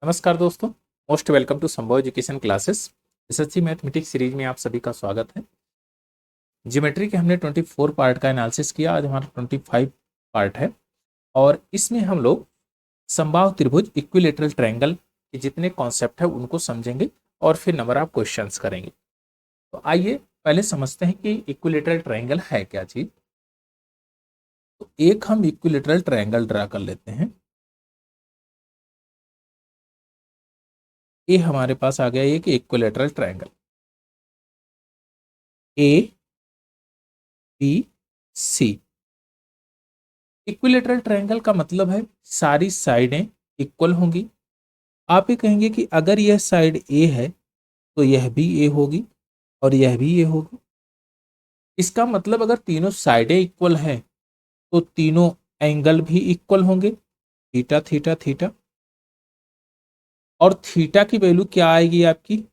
नमस्कार दोस्तों। Most welcome to संभव education classes. SSC mathematics series में आप सभी का स्वागत है। ज्योमेट्री के हमने 24 पार्ट का एनालिसिस किया, आज हमारा 25 पार्ट है और इसमें हम लोग समबाहु त्रिभुज इक्विलेटरल ट्रायंगल के जितने कॉन्सेप्ट है उनको समझेंगे और फिर नंबर ऑफ क्वेश्चंस करेंगे। तो आइए पहले समझते हैं कि इक्विलेटरल ट्रायंगल है क्या चीज। तो एक हम इक्विलेटरल ट्रायंगल ड्रा कर लेते हैं। ये हमारे पास आ गया एक equilateral triangle A B C. Equilateral triangle का मतलब है सारी साइडें इक्वल होंगी। आप ये कहेंगे कि अगर यह साइड ए है तो यह भी ए होगी और यह भी ए होगी। इसका मतलब अगर तीनों साइडें इक्वल हैं तो तीनों एंगल भी इक्वल होंगे, थीटा थीटा थीटा। और थीटा की वैल्यू क्या आएगी आपकी?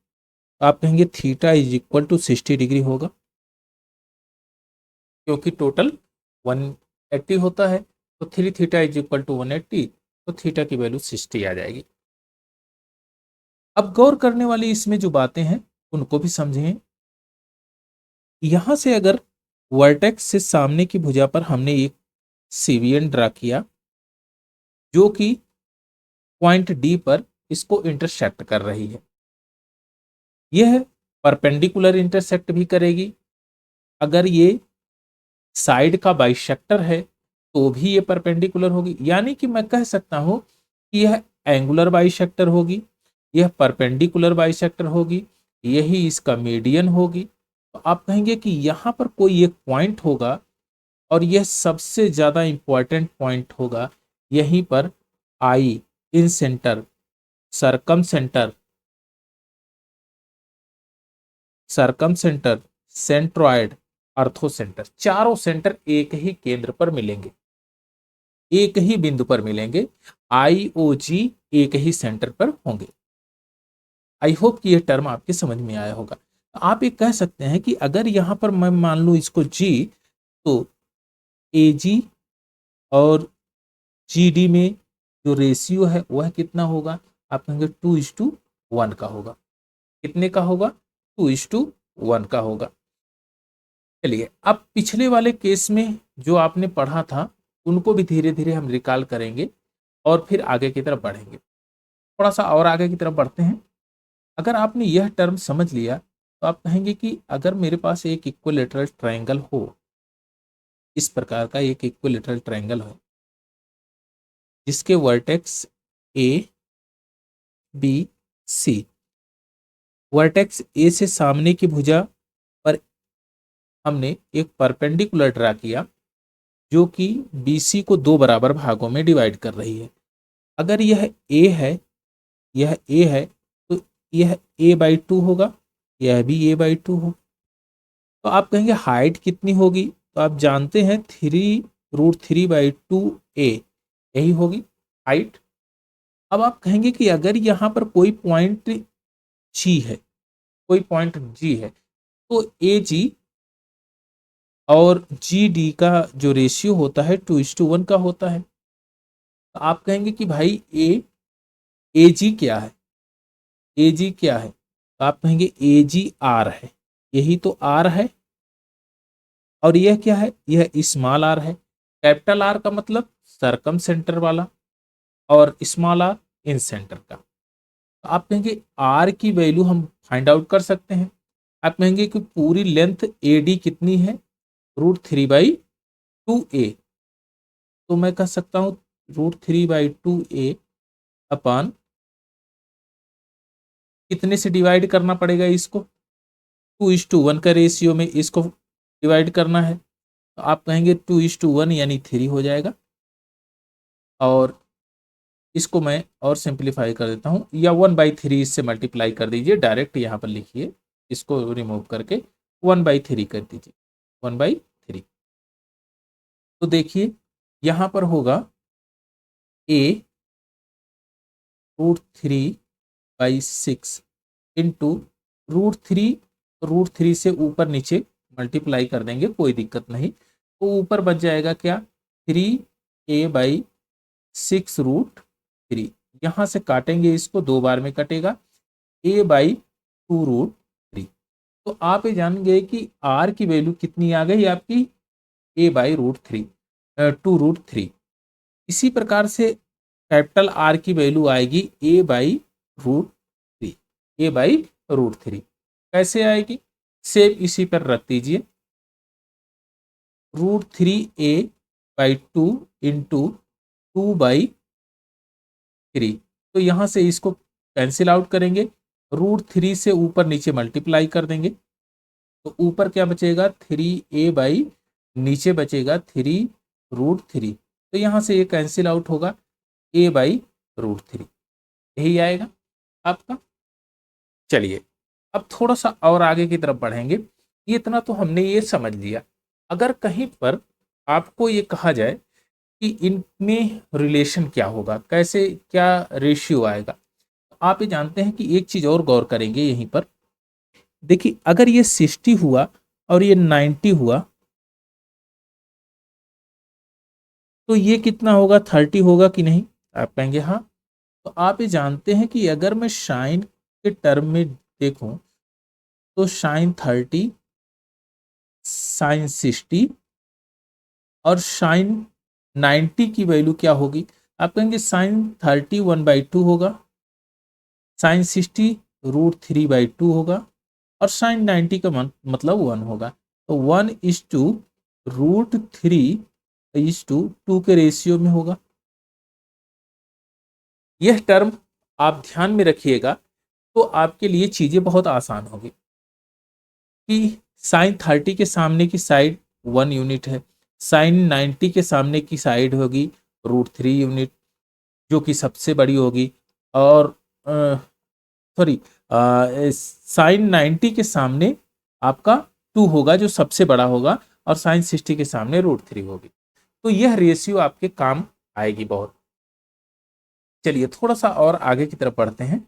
आप कहेंगे theta is equal to 60 degree होगा, क्योंकि टोटल 180 होता है। तो 3 थीटा इज इक्वल टू 180, तो थीटा की वैल्यू 60 आ जाएगी। अब गौर करने वाली इसमें जो बातें हैं उनको भी समझें। यहां से अगर वर्टेक्स से सामने की भुजा पर हमने एक सीवियन ड्रा किया जो कि पॉइंट डी पर इसको इंटरसेक्ट कर रही है, यह परपेंडिकुलर इंटरसेक्ट भी करेगी। अगर ये साइड का बाइसेक्टर है तो भी ये परपेंडिकुलर होगी, यानी कि मैं कह सकता हूं कि यह एंगुलर बाइसेक्टर होगी, यह परपेंडिकुलर बाइसेक्टर होगी, यही इसका मीडियन होगी। तो आप कहेंगे कि यहां पर कोई एक पॉइंट होगा और यह सबसे ज्यादा इंपॉर्टेंट पॉइंट होगा, यहीं पर आई, इन सेंटर, सरकम सेंटर, सरकम सेंटर, सेंट्रॉयड, अर्थो सेंटर, चारों सेंटर एक ही केंद्र पर मिलेंगे, एक ही बिंदु पर मिलेंगे। आई ओ जी एक ही सेंटर पर होंगे। आई होप कि यह टर्म आपके समझ में आया होगा। आप ये कह सकते हैं कि अगर यहां पर मैं मान लूं इसको जी, तो ए जी और जी डी में जो रेशियो है वह कितना होगा? आप कहेंगे 2:1 का होगा। कितने का होगा? 2:1 का होगा। चलिए अब पिछले वाले केस में जो आपने पढ़ा था उनको भी धीरे धीरे हम रिकॉल करेंगे और फिर आगे की तरफ बढ़ेंगे। थोड़ा सा और आगे की तरफ बढ़ते हैं। अगर आपने यह टर्म समझ लिया तो आप कहेंगे कि अगर मेरे पास एक इक्विलेटरल ट्रायंगल हो, इस प्रकार का एक इक्विलेटरल ट्रायंगल हो जिसके vertex A B C, vertex A से सामने की भुजा पर हमने एक परपेंडिकुलर ड्रा किया जो कि BC को दो बराबर भागों में डिवाइड कर रही है। अगर यह A है, यह A है, तो यह A/2 होगा, यह भी A/2 हो। तो आप कहेंगे हाइट कितनी होगी? तो आप जानते हैं 3√3/2A यही होगी हाइट। अब आप कहेंगे कि अगर यहाँ पर कोई पॉइंट G है, कोई पॉइंट G है, तो AG और GD का जो रेशियो होता है 2:1 का होता है। तो आप कहेंगे कि भाई AG क्या है? AG क्या है? तो आप कहेंगे AG R है, यही तो R है। और यह क्या है? यह स्मॉल r है। कैपिटल R का मतलब सरकम सेंटर वाला और स्मॉल r इन सेंटर का। तो आप कहेंगे R की वैल्यू हम फाइंड आउट कर सकते हैं। आप कहेंगे कि पूरी लेंथ AD कितनी है? √3/2A। तो मैं कह सकता हूं √3/2A अपॉन कितने से डिवाइड करना पड़ेगा इसको? 2:1 का रेशियो में इसको डिवाइड करना है। तो आप कहेंगे 2:1 यानी 3 हो जाएगा। और इसको मैं और सिंप्लीफाई कर देता हूं, या 1/3 इससे मल्टीप्लाई कर दीजिए, डायरेक्ट यहां पर लिखिए, इसको रिमूव करके 1/3 कर दीजिए, 1/3। तो देखिए यहां पर होगा A √3/6 इंटू √3 से ऊपर नीचे मल्टीप्लाई कर देंगे, कोई दिक्कत नहीं। तो ऊपर बच जाएगा क्या? 3A/6√3। यहां से काटेंगे इसको, 2 बार में कटेगा, a/2√3। तो आप ये जान गए कि r की वैल्यू कितनी आ गई आपकी, a/√3, 2√3। इसी प्रकार से कैपिटल R की वैल्यू आएगी a/√3, a/√3। कैसे आएगी, सेम इसी पर रख दीजिए, √3a/2 इंटू 2/3। तो यहां से इसको कैंसिल आउट करेंगे, √3 से ऊपर नीचे मल्टीप्लाई कर देंगे, तो ऊपर क्या बचेगा, 3a, नीचे बचेगा 3√3। तो यहां से ये कैंसिल आउट होगा, a/√3 यही आएगा आपका। चलिए अब थोड़ा सा और आगे की तरफ बढ़ेंगे। ये इतना तो हमने ये समझ लिया। अगर कहीं पर आपको ये कहा जाए कि इनमें रिलेशन क्या होगा, कैसे क्या रेशियो आएगा, तो आप ये जानते हैं कि एक चीज और गौर करेंगे यहीं पर। देखिए अगर ये 60 हुआ और ये 90 हुआ, तो ये कितना होगा, 30 होगा कि नहीं, आप कहेंगे हाँ। तो आप ये जानते हैं कि अगर मैं साइन के टर्म में देखूं, तो साइन 30, साइन 60 और साइन 90 की वैल्यू क्या होगी, आप कहेंगे साइन 30 1/2 होगा, साइन 60 √3/2 होगा, और साइन 90 का मतलब 1 होगा। तो 1:√3 के रेशियो में होगा। यह टर्म आप ध्यान में रखिएगा, तो आपके लिए चीजें बहुत आसान होगी कि साइन 30 के सामने की साइड 1 यूनिट है, साइन 90 के सामने की साइड होगी √3 यूनिट, जो कि सबसे बड़ी होगी, और सॉरी, साइन 90 के सामने आपका 2 होगा जो सबसे बड़ा होगा, और साइन 60 के सामने √3 होगी। तो यह रेशियो आपके काम आएगी बहुत। चलिए थोड़ा सा और आगे की तरफ बढ़ते हैं।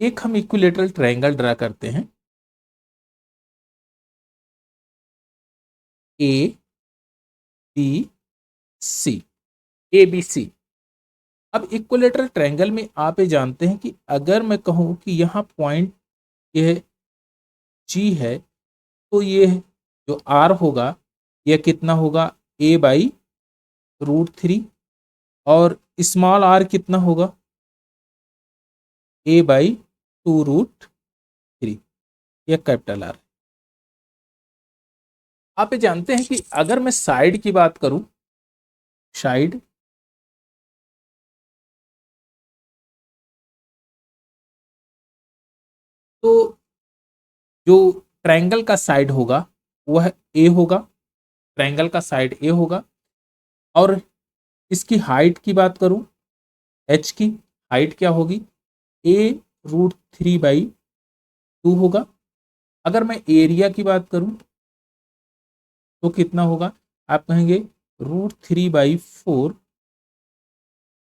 एक हम इक्विलेटरल ट्रायंगल ड्रा करते हैं, ए बी सी, ए बी सी। अब इक्विलेटरल ट्रायंगल में आप ये जानते हैं कि अगर मैं कहूं कि यहाँ पॉइंट यह जी है, तो ये जो आर होगा यह कितना होगा, a/√3, और स्मॉल आर कितना होगा, a/2√3, या कैपिटल आर। आप ये जानते हैं कि अगर मैं साइड की बात करूं, साइड, तो जो ट्रायंगल का साइड होगा वह ए होगा, ट्रायंगल का साइड ए होगा। और इसकी हाइट की बात करूं, एच की हाइट क्या होगी, a√3/2 होगा। अगर मैं एरिया की बात करूं तो कितना होगा, आप कहेंगे √3/4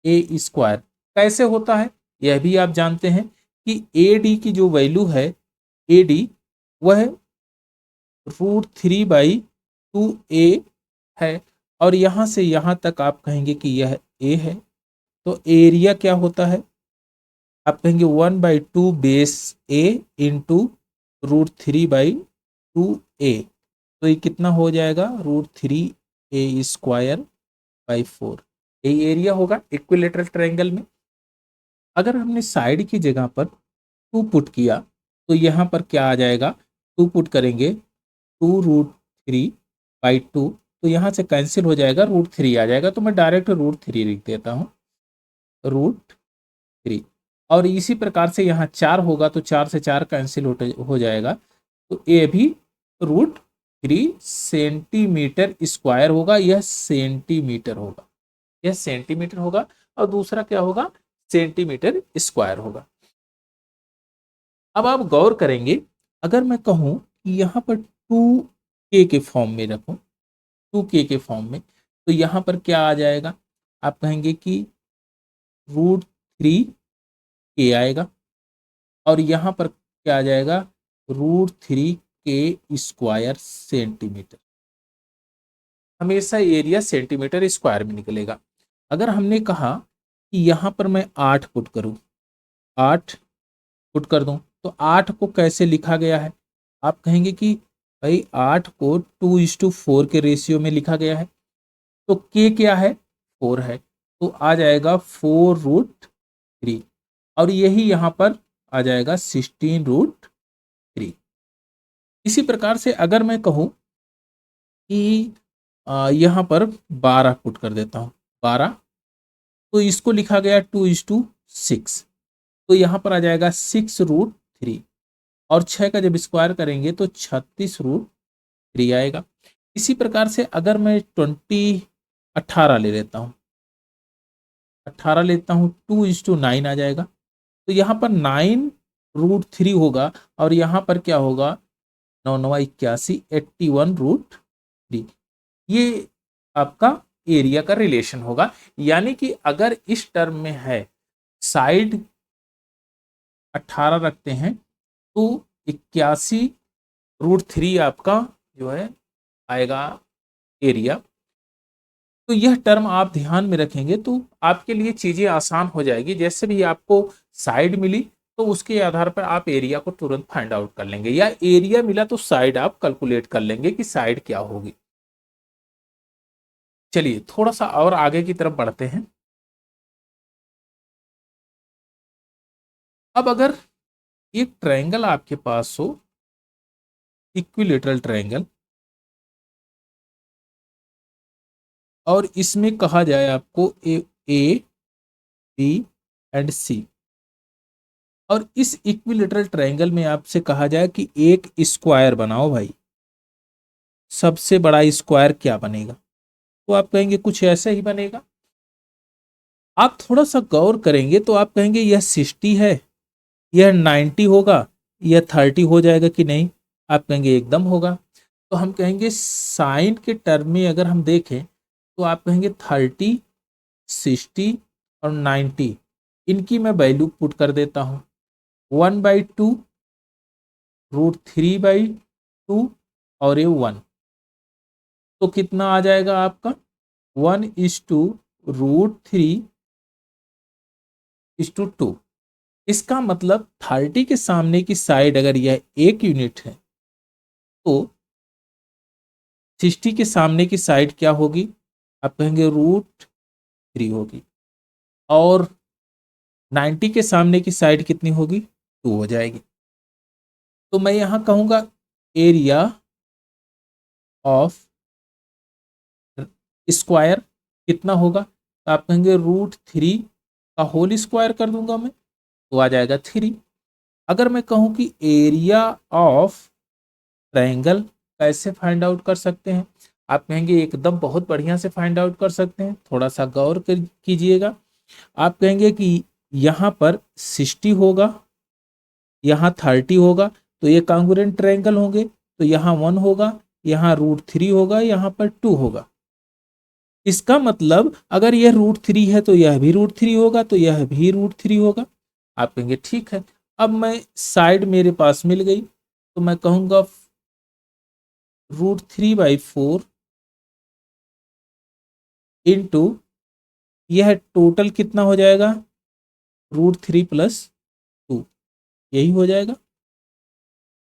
a²। कैसे होता है यह भी आप जानते हैं कि ए डी की जो वैल्यू है, ए डी, वह √3/2a है, और यहां से यहां तक आप कहेंगे कि यह ए है। तो एरिया क्या होता है, आप कहेंगे 1/2 बेस ए इंटू √3/2a। तो ये कितना हो जाएगा, √3a²/4। यही एरिया होगा इक्विलेटरल ट्रायंगल में। अगर हमने साइड की जगह पर 2 पुट किया, तो यहाँ पर क्या आ जाएगा, 2 पुट करेंगे, 2√3/2, तो यहाँ से कैंसिल हो जाएगा, √3 आ जाएगा। तो मैं डायरेक्ट √3 लिख देता हूँ, √3। और इसी प्रकार से यहाँ 4 होगा, तो 4 से 4 कैंसिल हो जाएगा। तो ये भी √3 सेंटीमीटर² होगा, यह सेंटीमीटर होगा, यह सेंटीमीटर होगा, और दूसरा क्या होगा, सेंटीमीटर² होगा। अब आप गौर करेंगे, अगर मैं कहूं कि यहाँ पर 2k के फॉर्म में रखूं, 2k के फॉर्म में, तो यहाँ पर क्या आ जाएगा, आप कहेंगे कि √3k आएगा, और यहाँ पर क्या आ जाएगा, √3 k² सेंटीमीटर। हमेशा एरिया सेंटीमीटर स्क्वायर में निकलेगा। अगर हमने कहा कि यहां पर मैं 8 पुट करूं, 8 पुट कर दूं, तो 8 को कैसे लिखा गया है? आप कहेंगे कि भाई 8 को 2:4 के रेशियो में लिखा गया है, तो के क्या है, 4 है, तो आ जाएगा 4√3, और यही यहां पर आ जाएगा 16√3। इसी प्रकार से अगर मैं कहूं कि यहां पर 12 पुट कर देता हूं, 12, तो इसको लिखा गया 2:6, तो यहां पर आ जाएगा 6√3, और 6 का जब स्क्वायर करेंगे तो 36√3 आएगा। इसी प्रकार से अगर मैं 18 ले लेता हूं, 18 लेता हूं, 2:9 आ जाएगा, तो यहाँ पर 9√3 होगा, और यहाँ पर क्या होगा, 9 9 81, 81√3। ये आपका एरिया का रिलेशन होगा। यानी कि अगर इस टर्म में है साइड 18 रखते हैं, तो 81√3 आपका जो है आएगा एरिया। तो यह टर्म आप ध्यान में रखेंगे तो आपके लिए चीजें आसान हो जाएगी। जैसे भी आपको साइड मिली तो उसके आधार पर आप एरिया को तुरंत फाइंड आउट कर लेंगे, या एरिया मिला तो साइड आप कैलकुलेट कर लेंगे कि साइड क्या होगी। चलिए थोड़ा सा और आगे की तरफ बढ़ते हैं। अब अगर एक ट्रायंगल आपके पास हो, इक्विलेटरल ट्रायंगल, और इसमें कहा जाए आपको ए बी एंड सी, और इस इक्विलेटरल ट्रायंगल में आपसे कहा जाए कि एक स्क्वायर बनाओ भाई, सबसे बड़ा स्क्वायर क्या बनेगा, तो आप कहेंगे कुछ ऐसा ही बनेगा। आप थोड़ा सा गौर करेंगे तो आप कहेंगे यह 60 है, यह 90 होगा, यह 30 हो जाएगा कि नहीं? आप कहेंगे एकदम होगा। तो हम कहेंगे साइन के टर्म में अगर हम देखें तो आप कहेंगे 30, 60 और 90, इनकी मैं वैल्यू पुट कर देता हूं, 1/2, √3/2, और ये 1, तो कितना आ जाएगा आपका, 1:√3:2। इसका मतलब 30 के सामने की साइड अगर यह 1 यूनिट है, तो 60 के सामने की साइड क्या होगी, आप कहेंगे √3 होगी, और 90 के सामने की साइड कितनी होगी, 2 हो जाएगी। तो मैं यहां कहूंगा एरिया ऑफ स्क्वायर कितना होगा, तो आप कहेंगे √3 का होल स्क्वायर कर दूंगा मैं, तो आ जाएगा 3। अगर मैं कहूं कि एरिया ऑफ ट्रायंगल कैसे फाइंड आउट कर सकते हैं, आप कहेंगे एकदम बहुत बढ़िया से फाइंड आउट कर सकते हैं, थोड़ा सा गौर कीजिएगा। आप कहेंगे कि यहाँ पर 60 होगा, यहाँ 30 होगा, तो ये कॉन्ग्रुएंट ट्रायंगल होंगे, तो यहाँ 1 होगा, यहाँ √3 होगा, यहाँ पर 2 होगा। इसका मतलब अगर यह √3 है तो यह भी √3 होगा, तो यह भी √3 होगा। आप कहेंगे ठीक है। अब मैं साइड मेरे पास मिल गई, तो मैं कहूंगा √3/4 इंटू, यह टोटल कितना हो जाएगा, √3 + 2, यही हो जाएगा।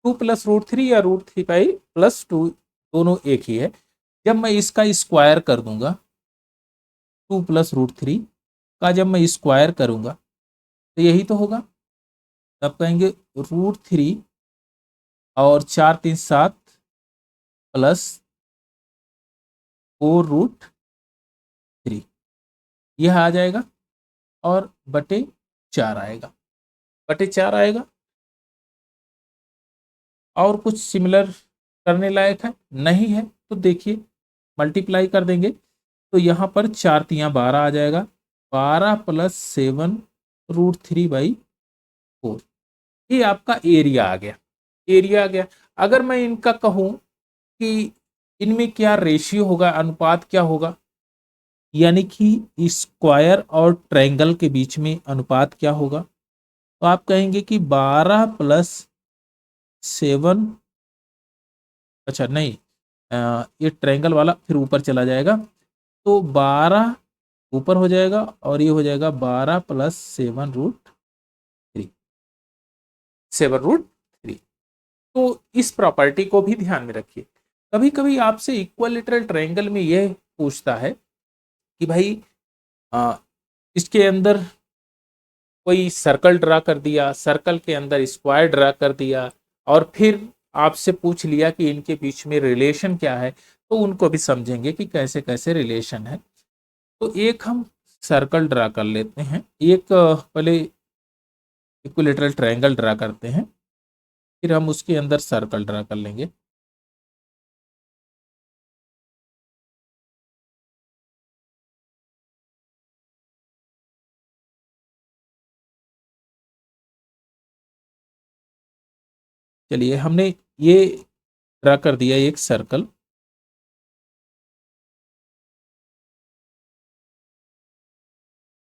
2 + √3 या √3 + 2 दोनों एक ही है। जब मैं इसका स्क्वायर कर दूंगा, 2 + √3 का जब मैं स्क्वायर करूंगा तो यही तो होगा। तब कहेंगे √3 और 4 3 7 प्लस 4√3, यह आ जाएगा, और बटे 4 आएगा, बटे 4 आएगा। और कुछ सिमिलर करने लायक है नहीं है, तो देखिए मल्टीप्लाई कर देंगे, तो यहाँ पर 4 तियाँ 12 आ जाएगा, 12 + 7 √3/4, ये आपका एरिया आ गया, एरिया आ गया। अगर मैं इनका कहूं कि इनमें क्या रेशियो होगा, अनुपात क्या होगा, यानी कि स्क्वायर और ट्रायंगल के बीच में अनुपात क्या होगा, तो आप कहेंगे कि 12 + 7, अच्छा नहीं, ये ट्रायंगल वाला फिर ऊपर चला जाएगा, तो 12 ऊपर हो जाएगा और ये हो जाएगा 12 प्लस 7√3, 7√3। तो इस प्रॉपर्टी को भी ध्यान में रखिए। कभी कभी आपसे इक्विलैटरल ट्रायंगल में यह पूछता है कि भाई आ, इसके अंदर कोई सर्कल ड्रा कर दिया, सर्कल के अंदर स्क्वायर ड्रा कर दिया, और फिर आपसे पूछ लिया कि इनके बीच में रिलेशन क्या है, तो उनको भी समझेंगे कि कैसे कैसे रिलेशन है। तो एक हम सर्कल ड्रा कर लेते हैं, एक पहले इक्विलैटरल ट्रायंगल ड्रा करते हैं, फिर हम उसके अंदर सर्कल ड्रा कर लेंगे। चलिए, हमने ये ड्रा कर दिया एक सर्कल,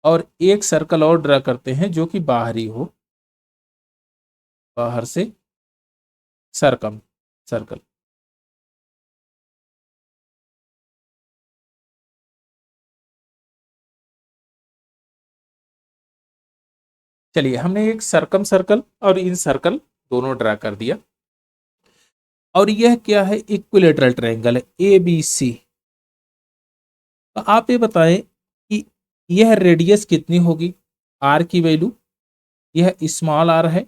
और एक सर्कल और ड्रा करते हैं जो कि बाहरी हो, बाहर से सर्कम सर्कल। चलिए, हमने एक सर्कम सर्कल और इन सर्कल दोनों ड्रा कर दिया, और यह क्या है, इक्विलैटरल ट्रायंगल है ए बी सी। तो आप ये बताएं कि यह रेडियस कितनी होगी, आर की वैल्यू, यह स्मॉल आर है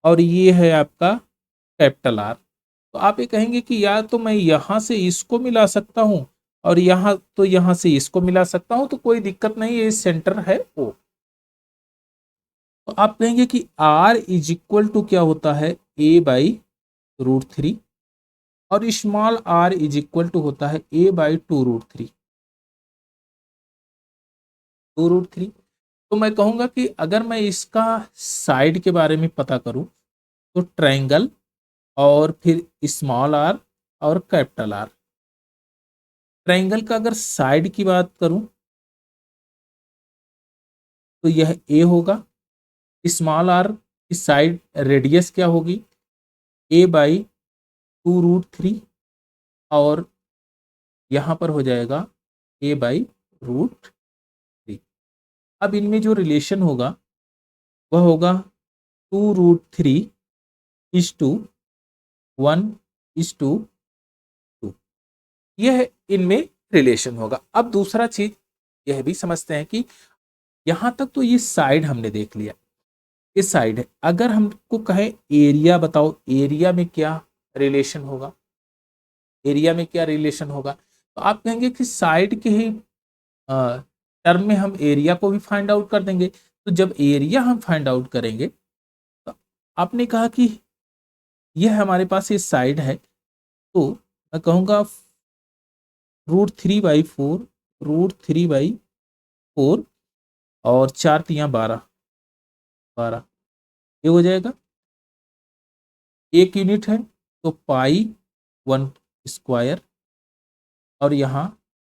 और ये है आपका कैपिटल आर। तो आप ये कहेंगे कि यार तो मैं यहां से इसको मिला सकता हूं और यहां से इसको मिला सकता हूं, तो कोई दिक्कत नहीं है, सेंटर है ओ। तो आप कहेंगे कि आर इज इक्वल टू क्या होता है, a/√3, और small R is equal to होता है a/2√3, 2√3। तो मैं कहूंगा कि अगर मैं इसका साइड के बारे में पता करूं, तो ट्रायंगल और फिर स्मॉल आर और कैपिटल आर। ट्रायंगल का अगर साइड की बात करूं तो यह ए होगा, स्मॉल आर की साइड रेडियस क्या होगी, a/2√3, और यहां पर हो जाएगा a/√3। अब इनमें जो रिलेशन होगा वह होगा 2√3:1:2। यह इनमें रिलेशन होगा। अब दूसरा चीज यह भी समझते हैं कि यहां तक तो ये साइड हमने देख लिया, ये साइड है। अगर हमको कहे एरिया बताओ, एरिया में क्या रिलेशन होगा, एरिया में क्या रिलेशन होगा, तो आप कहेंगे कि साइड के ही टर्म में हम एरिया को भी फाइंड आउट कर देंगे। तो जब एरिया हम फाइंड आउट करेंगे, तो आपने कहा कि यह हमारे पास ये साइड है, तो मैं कहूँगा √3/4, √3/4, और 4×3 = 12, 12 ये हो जाएगा। एक यूनिट है तो π1² और यहाँ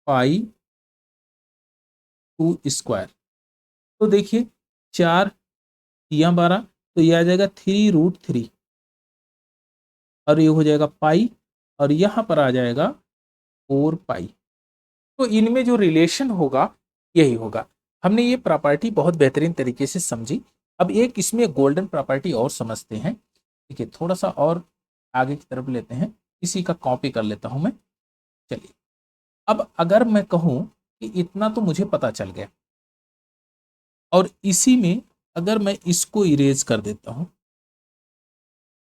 π2²। तो देखिए 4×3 = 12, तो ये आ जाएगा 3√3, और ये हो जाएगा पाई, और यहाँ पर आ जाएगा 4π। तो इनमें जो रिलेशन होगा यही होगा। हमने ये प्रॉपर्टी बहुत बेहतरीन तरीके से समझी। अब एक इसमें गोल्डन प्रॉपर्टी और समझते हैं। ठीक है, थोड़ा सा और आगे की तरफ लेते हैं, इसी का कॉपी कर लेता हूं मैं। चलिए, अब अगर मैं कहूं कि इतना तो मुझे पता चल गया, और इसी में अगर मैं इसको इरेज कर देता हूं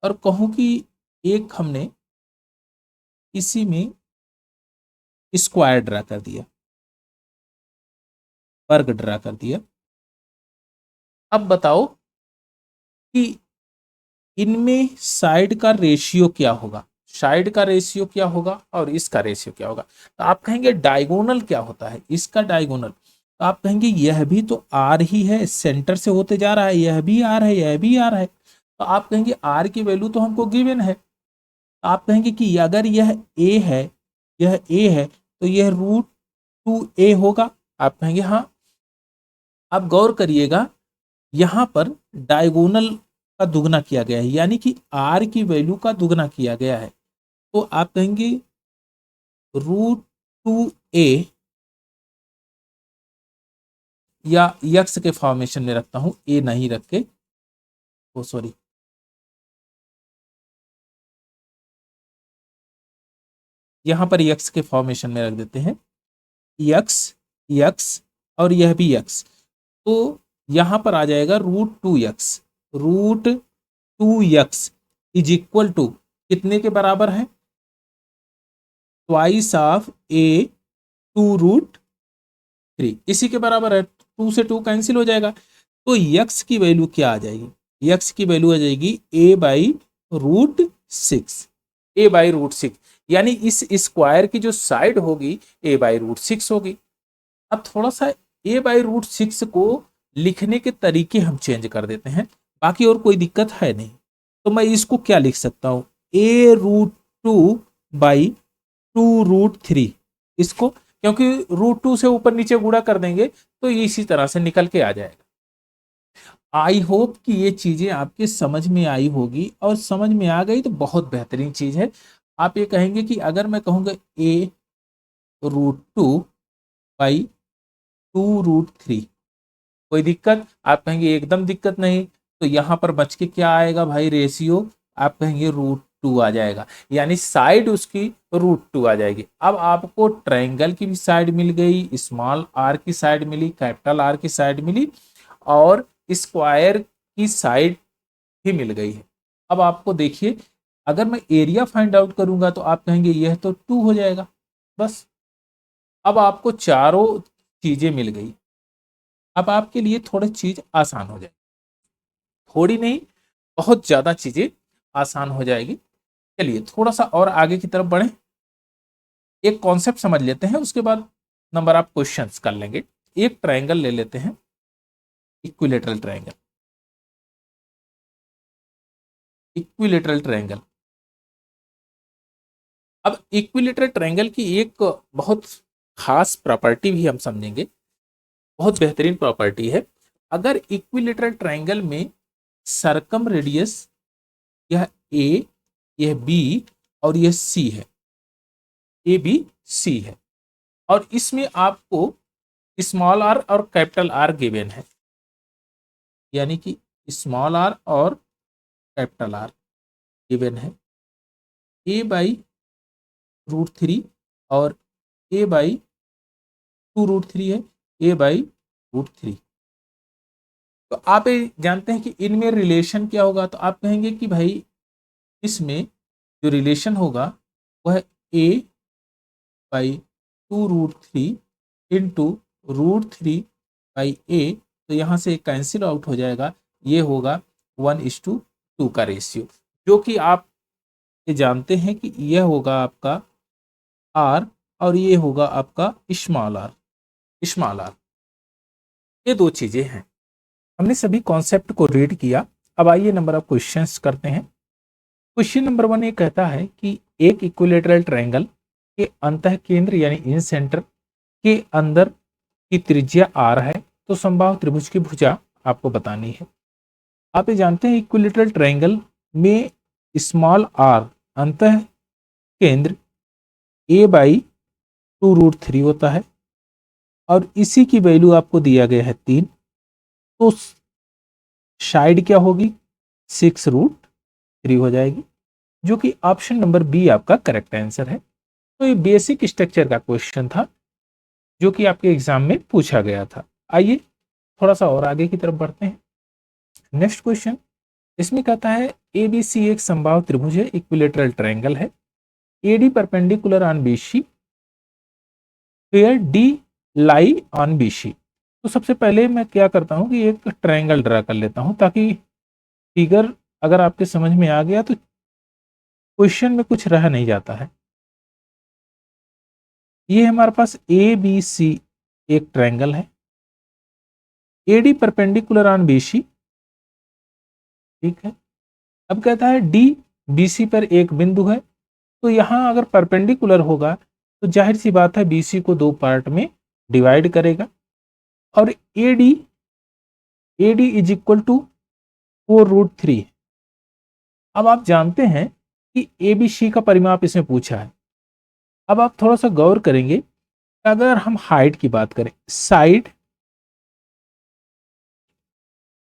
और कहूं कि एक हमने इसी में स्क्वायर ड्रा कर दिया, वर्ग ड्रा कर दिया, अब बताओ कि इनमें साइड का रेशियो क्या होगा, साइड का रेशियो क्या होगा और इसका रेशियो क्या होगा। तो आप कहेंगे डायगोनल क्या होता है, इसका डायगोनल, तो आप कहेंगे यह भी तो आर ही है, सेंटर से होते जा रहा है, यह भी आर है, यह भी आर है। तो आप कहेंगे आर की वैल्यू तो हमको गिवन है। तो आप कहेंगे कि अगर यह ए है, यह ए है, तो यह √2a होगा। आप कहेंगे हाँ। अब गौर करिएगा, यहां पर डायगोनल का दुगना किया गया है, यानी कि r की वैल्यू का दुगना किया गया है। तो आप कहेंगे √2a, या यक्स के फॉर्मेशन में रखता हूं, ए नहीं रख के, ओ सॉरी, यहां पर यक्स के फॉर्मेशन में रख देते हैं, यक्स यक्स और यह भी यक्स। तो यहां पर आ जाएगा √2x, √2x is equal to कितने के बराबर है, ट्वाइस ऑफ a 2√3, इसी के बराबर है। 2 से 2 कैंसिल हो जाएगा, तो यक्स की वैल्यू क्या आ जाएगी, यक्स की वैल्यू आ जाएगी a/√6, a/√6, यानी इस स्क्वायर की जो साइड होगी a/√6 होगी। अब थोड़ा सा a/√6 को लिखने के तरीके हम चेंज कर देते हैं, बाकी और कोई दिक्कत है नहीं। तो मैं इसको क्या लिख सकता हूं, a√2/2√3, इसको, क्योंकि √2 से ऊपर नीचे गुणा कर देंगे तो इसी तरह से निकल के आ जाएगा। आई होप कि ये चीजें आपके समझ में आई होगी, और समझ में आ गई तो बहुत बेहतरीन चीज है। आप ये कहेंगे कि अगर मैं कहूंगा a√2/2√3, कोई दिक्कत, आप कहेंगे एकदम दिक्कत नहीं, तो यहां पर बच के क्या आएगा भाई, रेशियो, आप कहेंगे √2 आ जाएगा, यानी साइड उसकी √2 आ जाएगी। अब आपको ट्रायंगल की भी साइड मिल गई, स्मॉल आर की साइड मिली, कैपिटल आर की साइड मिली, और स्क्वायर की साइड भी मिल गई है। अब आपको देखिए, अगर मैं एरिया फाइंड आउट करूंगा तो आप कहेंगे यह तो 2 हो जाएगा, बस। अब आपको चारों चीजें मिल गई, अब आपके लिए थोड़ी चीज आसान हो जाएगी, थोड़ी नहीं बहुत ज्यादा चीजें आसान हो जाएगी। चलिए थोड़ा सा और आगे की तरफ बढ़े, एक कॉन्सेप्ट समझ लेते हैं, उसके बाद नंबर ऑफ क्वेश्चंस कर लेंगे। एक ट्रायंगल ले लेते हैं, इक्विलेटरल ट्रायंगल, इक्विलेटरल ट्रायंगल। अब इक्विलेटरल ट्रायंगल की एक बहुत खास प्रॉपर्टी भी हम समझेंगे, बहुत बेहतरीन प्रॉपर्टी है। अगर इक्विलेटरल ट्रायंगल में सरकम रेडियस, यह ए, यह बी और यह सी है, ए बी सी है, और इसमें आपको स्मॉल आर और कैपिटल आर गिवन है, यानी कि स्मॉल आर और कैपिटल आर गिवन है, a/√3 और a/2√3 है, a/√3। तो आप ये जानते हैं कि इनमें रिलेशन क्या होगा, तो आप कहेंगे कि भाई इसमें जो रिलेशन होगा वह a/2√3 इंटू √3/a, तो यहां से कैंसिल आउट हो जाएगा, ये होगा 1:2 का रेशियो, जो कि आप ये जानते हैं कि यह होगा आपका r और ये होगा आपका स्मॉल आर, स्मॉल आर। ये दो चीजें हैं, हमने सभी कॉन्सेप्ट को रीड किया। अब आइए नंबर ऑफ क्वेश्चंस करते हैं। क्वेश्चन नंबर 1 ये कहता है कि एक इक्विलेटरल ट्रायंगल के अंतः केंद्र यानी इन सेंटर के अंदर की त्रिज्या r है, तो समबाहु त्रिभुज की भुजा आपको बतानी है। आप ये जानते हैं इक्विलेटरल ट्रायंगल में स्मॉल r अंतः केंद्र a/2√3 होता है, और इसी की वैल्यू आपको दिया गया है 3, तो साइड क्या होगी, 6√3 हो जाएगी, जो कि ऑप्शन नंबर बी आपका करेक्ट आंसर है। तो ये बेसिक स्ट्रक्चर का क्वेश्चन था जो कि आपके एग्जाम में पूछा गया था। आइए थोड़ा सा और आगे की तरफ बढ़ते हैं। नेक्स्ट क्वेश्चन, इसमें कहता है एबीसी एक समबाहु त्रिभुज है, इक्विलेटरल ट्रायंगल है, AD perpendicular on BC, where D lie on BC. तो सबसे पहले मैं क्या करता हूं कि एक ट्रायंगल ड्रा कर लेता हूं, ताकि फिगर अगर आपके समझ में आ गया तो क्वेश्चन में कुछ रह नहीं जाता है। ये हमारे पास ए बी सी एक ट्रायंगल है, एडी परपेंडिकुलर ऑन बीसी, ठीक है। अब कहता है डी बीसी पर एक बिंदु है, तो यहां अगर परपेंडिकुलर होगा तो जाहिर सी बात है बीसी को दो पार्ट में डिवाइड करेगा, और एडी इज इक्वल टू 4√3, अब आप जानते हैं कि ABC का परिमाप इसमें पूछा है। अब आप थोड़ा सा गौर करेंगे, अगर हम हाइट की बात करें, साइड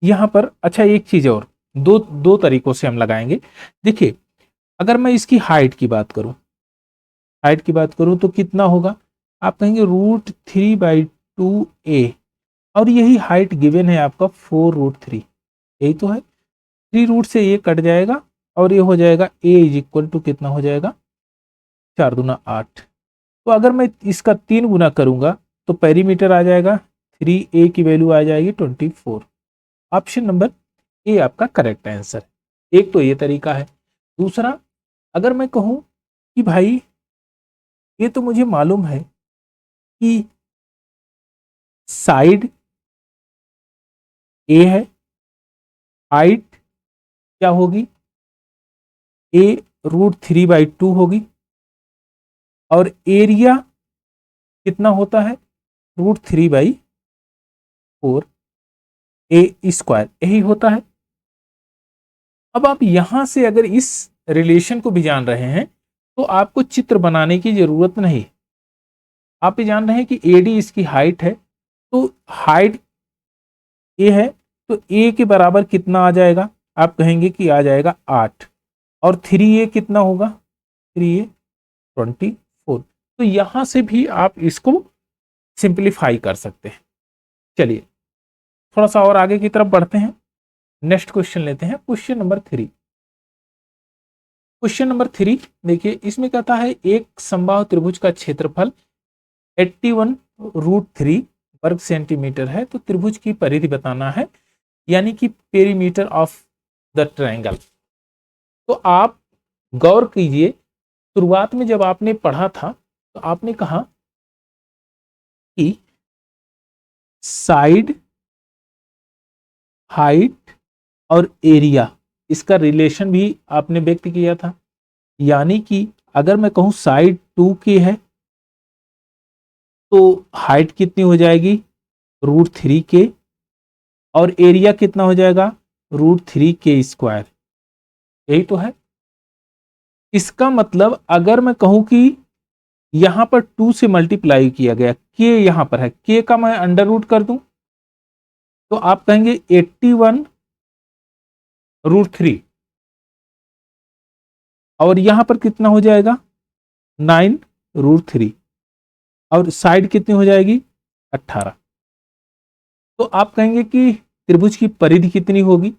यहां पर, अच्छा एक चीज और, दो दो तरीकों से हम लगाएंगे। देखिए, अगर मैं इसकी हाइट की बात करूं तो कितना होगा, आप कहेंगे √3/2a, और यही हाइट गिवन है आपका 4√3, यही तो है। 3 रूट से ये कट जाएगा और ये हो जाएगा a इज इक्वल टू कितना हो जाएगा, 4 दूना 8। तो अगर मैं इसका 3 गुना करूंगा तो पेरीमीटर आ जाएगा, 3a की वैल्यू आ जाएगी 24। ऑप्शन नंबर ए आपका करेक्ट आंसर। एक तो ये तरीका है। दूसरा, अगर मैं कहूं कि भाई ये तो मुझे मालूम है कि साइड ए है, हाइट क्या होगी, a√3/2 होगी, और एरिया कितना होता है, √3/4 a², यही होता है। अब आप यहां से अगर इस रिलेशन को भी जान रहे हैं तो आपको चित्र बनाने की जरूरत नहीं। आप ये जान रहे हैं कि AD इसकी हाइट है, तो हाइट ए है, तो ए के बराबर कितना आ जाएगा, आप कहेंगे कि आ जाएगा 8, और 3a कितना होगा, 3a 24। तो यहां से भी आप इसको सिंप्लीफाई कर सकते हैं। चलिए थोड़ा सा और आगे की तरफ बढ़ते हैं, नेक्स्ट क्वेश्चन लेते हैं, क्वेश्चन नंबर 3। देखिए इसमें कहता है एक समबाहु त्रिभुज का क्षेत्रफल 81√3 वर्ग सेंटीमीटर है, तो त्रिभुज की परिधि बताना है, यानी कि पेरीमीटर ऑफ द ट्रायंगल। तो आप गौर कीजिए, शुरुआत में जब आपने पढ़ा था तो आपने कहा कि साइड, हाइट और एरिया, इसका रिलेशन भी आपने व्यक्त किया था। यानी कि अगर मैं कहूं साइड 2k है तो हाइट कितनी हो जाएगी, √3k, और एरिया कितना हो जाएगा, √3k²। यही तो है। इसका मतलब अगर मैं कहूं कि यहां पर 2 से मल्टीप्लाई किया गया, k यहां पर है, k का मैं अंडर रूट कर दूं तो आप कहेंगे 81√3, और यहां पर कितना हो जाएगा, 9√3, और साइड कितनी हो जाएगी, 18। तो आप कहेंगे कि त्रिभुज की परिधि कितनी होगी,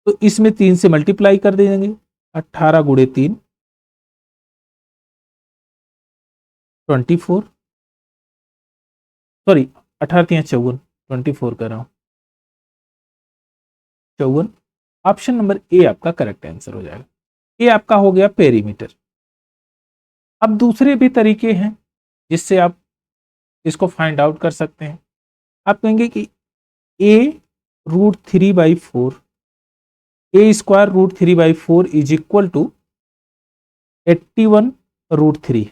तो इसमें 3 से मल्टीप्लाई कर देंगे, 18 गुणे 3 24, सॉरी 18×3 = 54, 24 कर रहा हूं, 54। ऑप्शन नंबर ए आपका करेक्ट आंसर हो जाएगा। ये आपका हो गया पेरीमीटर। अब दूसरे भी तरीके हैं जिससे आप इसको फाइंड आउट कर सकते हैं। आप कहेंगे कि a√3/4, a²√3/4 is equal to 81√3।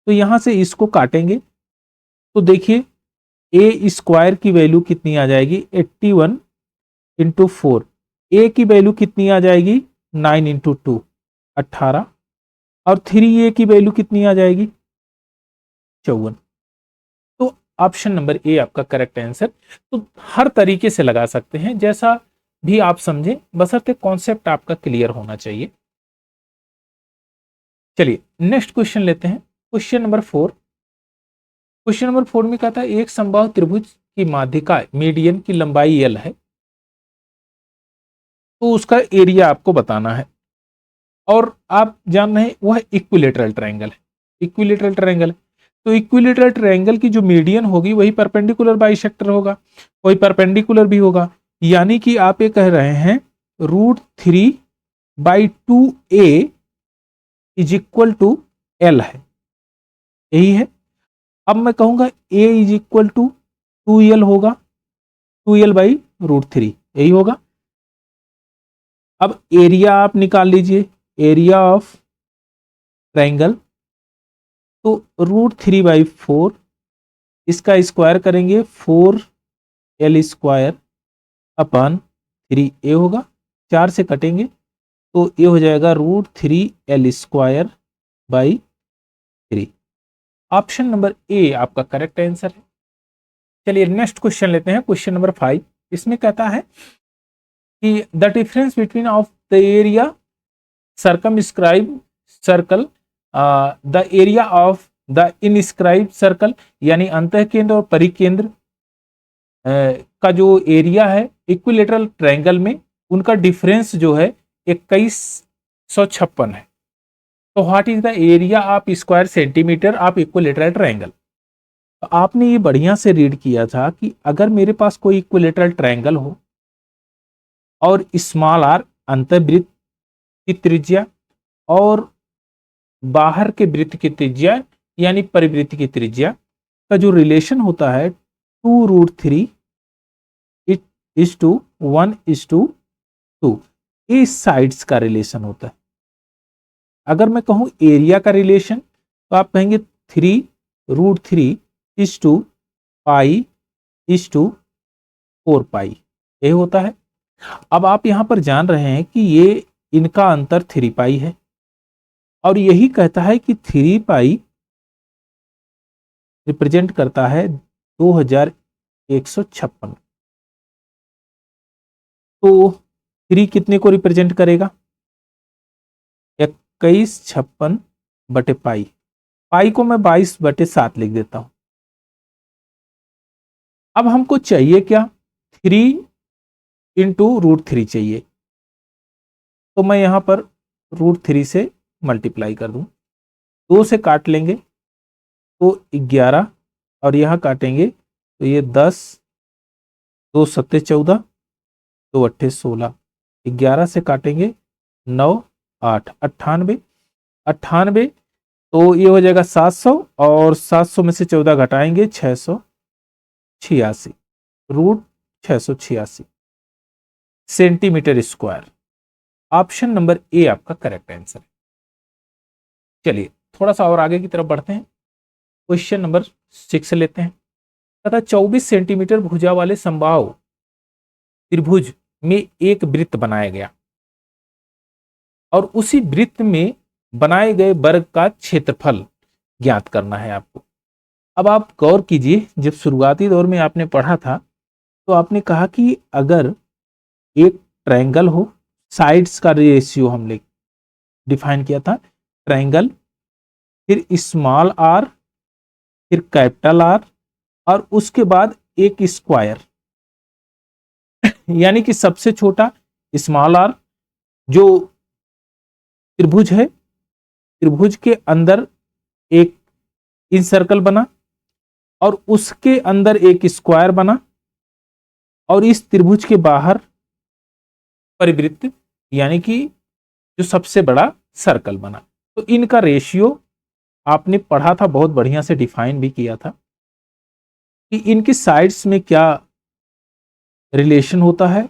तो यहां से इसको काटेंगे तो देखिए a² की वैल्यू कितनी आ जाएगी, 81×4, a की वैल्यू कितनी आ जाएगी, 9×2 18, और 3a की वैल्यू कितनी आ जाएगी, 54। तो ऑप्शन नंबर ए आपका करेक्ट आंसर। तो हर तरीके से लगा सकते हैं, जैसा भी आप समझें, बशर्ते कॉन्सेप्ट आपका क्लियर होना चाहिए। चलिए नेक्स्ट क्वेश्चन लेते हैं, क्वेश्चन नंबर 4 में कहता है एक समबाहु त्रिभुज की माध्यिका मीडियन की लंबाई l है, तो उसका एरिया आपको बताना है, और आप जान रहे हैं वह इक्विलेटरल ट्रायंगल है, इक्विलेटरल ट्रायंगल है। तो इक्विलेटरल ट्रायंगल की जो मीडियन होगी वही परपेंडिकुलर बाइसेक्टर होगा, वही परपेंडिकुलर भी होगा। यानी कि आप ये कह रहे हैं √3/2a is equal to l है, यही है। अब मैं कहूंगा a is equal to 2l होगा, 2l/√3 यही होगा। अब एरिया आप निकाल लीजिए, एरिया ऑफ ट्रायंगल, तो √3/4, इसका स्क्वायर करेंगे 4l² अपॉन 3a होगा, 4 से कटेंगे तो ये हो जाएगा √3l²/3। ऑप्शन नंबर ए आपका करेक्ट आंसर है। चलिए नेक्स्ट क्वेश्चन लेते हैं, क्वेश्चन नंबर 5। इसमें कहता है कि the difference between of the area circumscribe circle the area of the inscribe circle, यानी अंतःकेंद्र और परिकेंद्र का जो एरिया है इक्विलेटरल ट्रायंगल में, उनका डिफरेंस जो है 2156 है। तो what is the area of square centimetre of equilateral triangle. तो आपने ये बढ़िया से रीड किया था कि अगर मेरे पास कोई इक्विलेटरल ट्रायंगल हो और स्मॉल आर अंतर्वृत्त की त्रिज्या और बाहर के वृत्त की त्रिज्या यानी परिवृत्त की त्रिज्या का जो रिलेशन होता है 2√3:1:2, इस साइड्स का रिलेशन होता है। अगर मैं कहूं एरिया का रिलेशन तो आप कहेंगे 3√3:π/4π, ये होता है। अब आप यहां पर जान रहे हैं कि ये इनका अंतर 3π है और यही कहता है कि 3π रिप्रेजेंट करता है 2156। तो 3 कितने को रिप्रेजेंट करेगा? 2156/π। पाई को मैं 22/7 लिख देता हूं। अब हमको चाहिए क्या? 3 इंटू √3 चाहिए, तो मैं यहां पर √3 से मल्टीप्लाई कर दूं। 2 से काट लेंगे तो 11 और यहां काटेंगे तो ये 10, 2 7 14, 2 8 16, 11 से काटेंगे 9 8 98, 98 तो ये हो जाएगा 700 और 700 में से 14 घटाएंगे 686, √686 centimetre square. Option number A आपका करेक्ट आंसर है। चलिए थोड़ा सा और आगे की तरफ बढ़ते हैं, क्वेश्चन नंबर 6 लेते हैं। तथा 24 सेंटीमीटर भुजा वाले समबाहु त्रिभुज में एक वृत्त बनाया गया और उसी वृत्त में बनाए गए वर्ग का क्षेत्रफल ज्ञात करना है आपको। अब आप गौर कीजिए, जब शुरुआती दौर में आपने पढ़ा था तो आपने कहा कि अगर एक ट्रायंगल हो, साइड्स का रेशियो हमने डिफाइन किया था, ट्रायंगल, फिर स्मॉल आर, फिर कैपिटल आर और उसके बाद एक स्क्वायर यानी कि सबसे छोटा स्मॉल आर जो त्रिभुज है, त्रिभुज के अंदर एक इनसर्कल बना और उसके अंदर एक स्क्वायर बना और इस त्रिभुज के बाहर परिवृत्त यानी कि जो सबसे बड़ा सर्कल बना। तो इनका रेशियो आपने पढ़ा था, बहुत बढ़िया से डिफाइन भी किया था कि इनकी साइड्स में क्या रिलेशन होता है।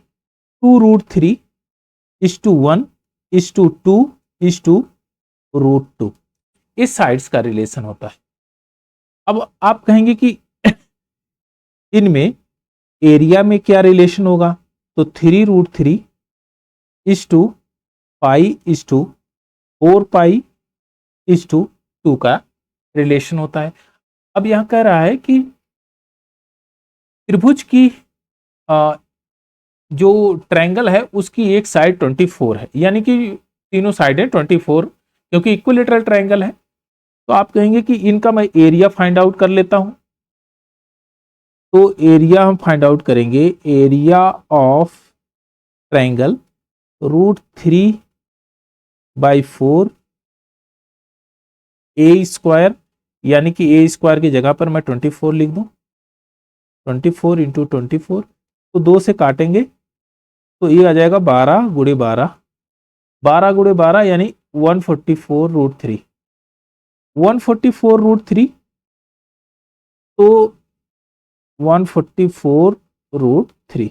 2√3:1:2:2 इस साइड्स का रिलेशन होता है। अब आप कहेंगे कि इनमें एरिया में क्या रिलेशन होगा, तो 3√3:π/4π/2 का रिलेशन होता है। अब यहां कह रहा है कि त्रिभुज की जो ट्रायंगल है उसकी एक साइड 24 है, यानी कि तीनों साइडें 24 क्योंकि इक्विलेटरल ट्रायंगल है। तो आप कहेंगे कि इनका मैं एरिया फाइंड आउट कर लेता हूं। तो एरिया हम फाइंड आउट करेंगे, एरिया ऑफ ट्रायंगल √3/4 a² यानी कि a² की जगह पर मैं 24 लिख दूं। 24 इंटू 24 तो 2 से काटेंगे तो ये आ जाएगा 12 गुणे 12, 12 गुणे 12 यानी 144√3, 144√3 तो 144√3।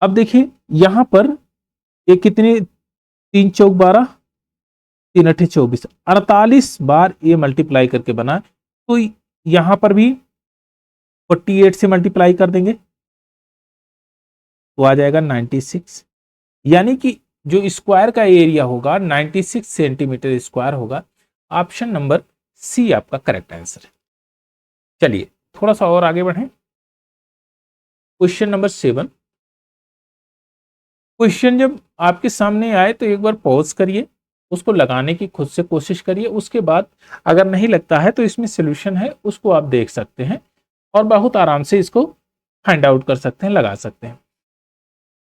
अब देखिए यहां पर ये कितने, 3 चौक 12, 3 अट्ठे 24, 48 बार ये मल्टीप्लाई करके बना। तो यहां पर भी 48 से मल्टीप्लाई कर देंगे तो आ जाएगा 96। यानी कि जो स्क्वायर का एरिया होगा 96 सेंटीमीटर स्क्वायर होगा। ऑप्शन नंबर सी आपका करेक्ट आंसर है। चलिए थोड़ा सा और आगे बढ़ें। Question number 7। क्वेश्चन जब आपके सामने आए तो एक बार पॉज करिए, उसको लगाने की खुद से कोशिश करिए, उसके बाद अगर नहीं लगता है तो इसमें सोल्यूशन है, उसको आप देख सकते हैं और बहुत आराम से इसको फाइंड आउट कर सकते हैं, लगा सकते हैं।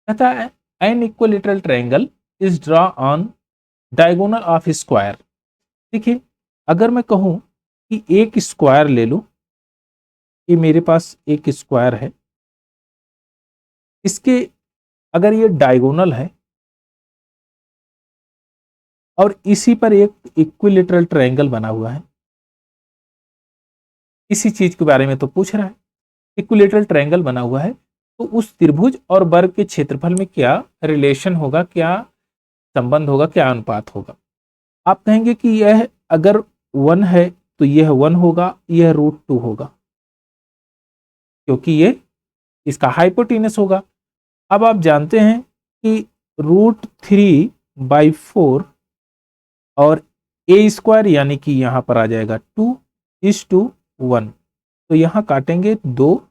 कहता है N equilateral triangle is draw on diagonal of square. देखिए अगर मैं कहूं कि एक स्क्वायर ले लूं, ये मेरे पास एक स्क्वायर है, इसके अगर ये डायगोनल है और इसी पर एक इक्विलेटरल ट्रायंगल बना हुआ है, इसी चीज के बारे में तो पूछ रहा है। इक्विलेटरल ट्रायंगल बना हुआ है तो उस त्रिभुज और वर्ग के क्षेत्रफल में क्या रिलेशन होगा, क्या संबंध होगा, क्या अनुपात होगा। आप कहेंगे कि यह अगर 1 है तो यह 1 होगा, यह √2 होगा, क्योंकि ये इसका हाइपोटेनस होगा। अब आप जानते हैं कि √3/4 और ए स्क्वायर यानी कि यहां पर आ जाएगा 2:1, तो यहां काटेंगे 2,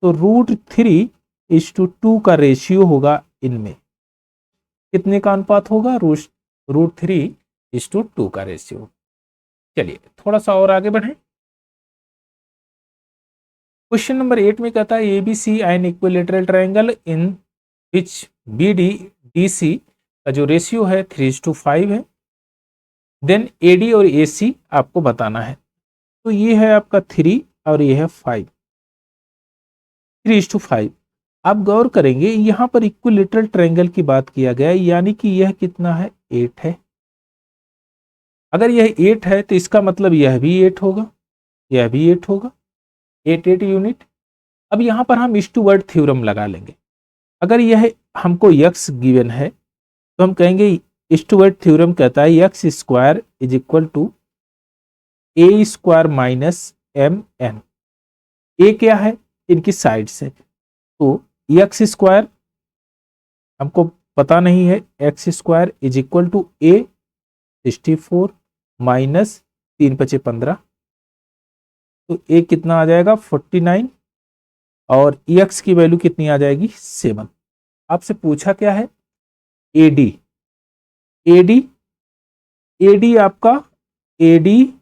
तो √3:2 का रेशियो होगा इनमें। कितने का अनुपात होगा? √3:2 का रेशियो। चलिए थोड़ा सा और आगे बढ़ें। क्वेश्चन नंबर 8 में कहता है ABC an equilateral triangle in which BD DC का जो रेशियो है 3:5 है। देन एडी और एसी आपको बताना है। तो ये है आपका 3 और ये है 5, 3:5। आप गौर करेंगे यहां पर इक्विलेटरल ट्रायंगल की बात किया गया है, यानी कि यह कितना है? 8 है। अगर यह 8 है तो इसका मतलब यह भी 8 होगा, यह भी 8 होगा, 8 यूनिट। अब यहां पर हम इस्टूवर्ड थ्योरम लगा लेंगे। अगर यह हमको यक्स गिवन है तो हम कहेंगे इस्टूवर्ड थ्योरम कहता है X square is equal to A square minus M N. A क्या है? इनकी साइड से, तो एक्स स्क्वायर हमको पता नहीं है, X square is equal to A 64 minus 3×5 = 15, तो ए कितना आ जाएगा? 49, और एक्स की वैल्यू कितनी आ जाएगी? 7। आपसे पूछा क्या है? एडी। एडी एडी आपका एडी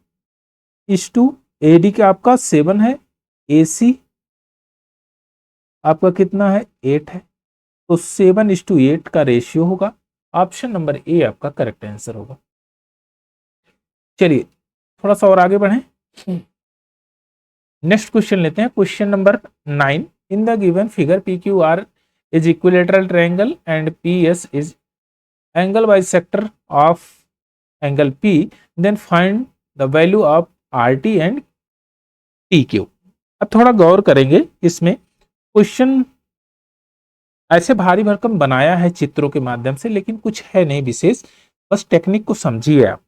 इज टू एडी का आपका 7 है, एसी आपका कितना है? 8 है, तो 7:8 का रेशियो होगा। ऑप्शन नंबर ए आपका करेक्ट आंसर होगा। चलिए थोड़ा सा और आगे बढ़ें। नेक्स्ट क्वेश्चन लेते हैं, question number 9। In the given figure P Q R is equilateral triangle and P S is angle bisector of angle P, then find the value of R T and T Q. अब थोड़ा गौर करेंगे, इसमें question ऐसे भारी भरकम बनाया है चित्रों के माध्यम से, लेकिन कुछ है नहीं विशेष, बस टेक्निक को समझिए आप।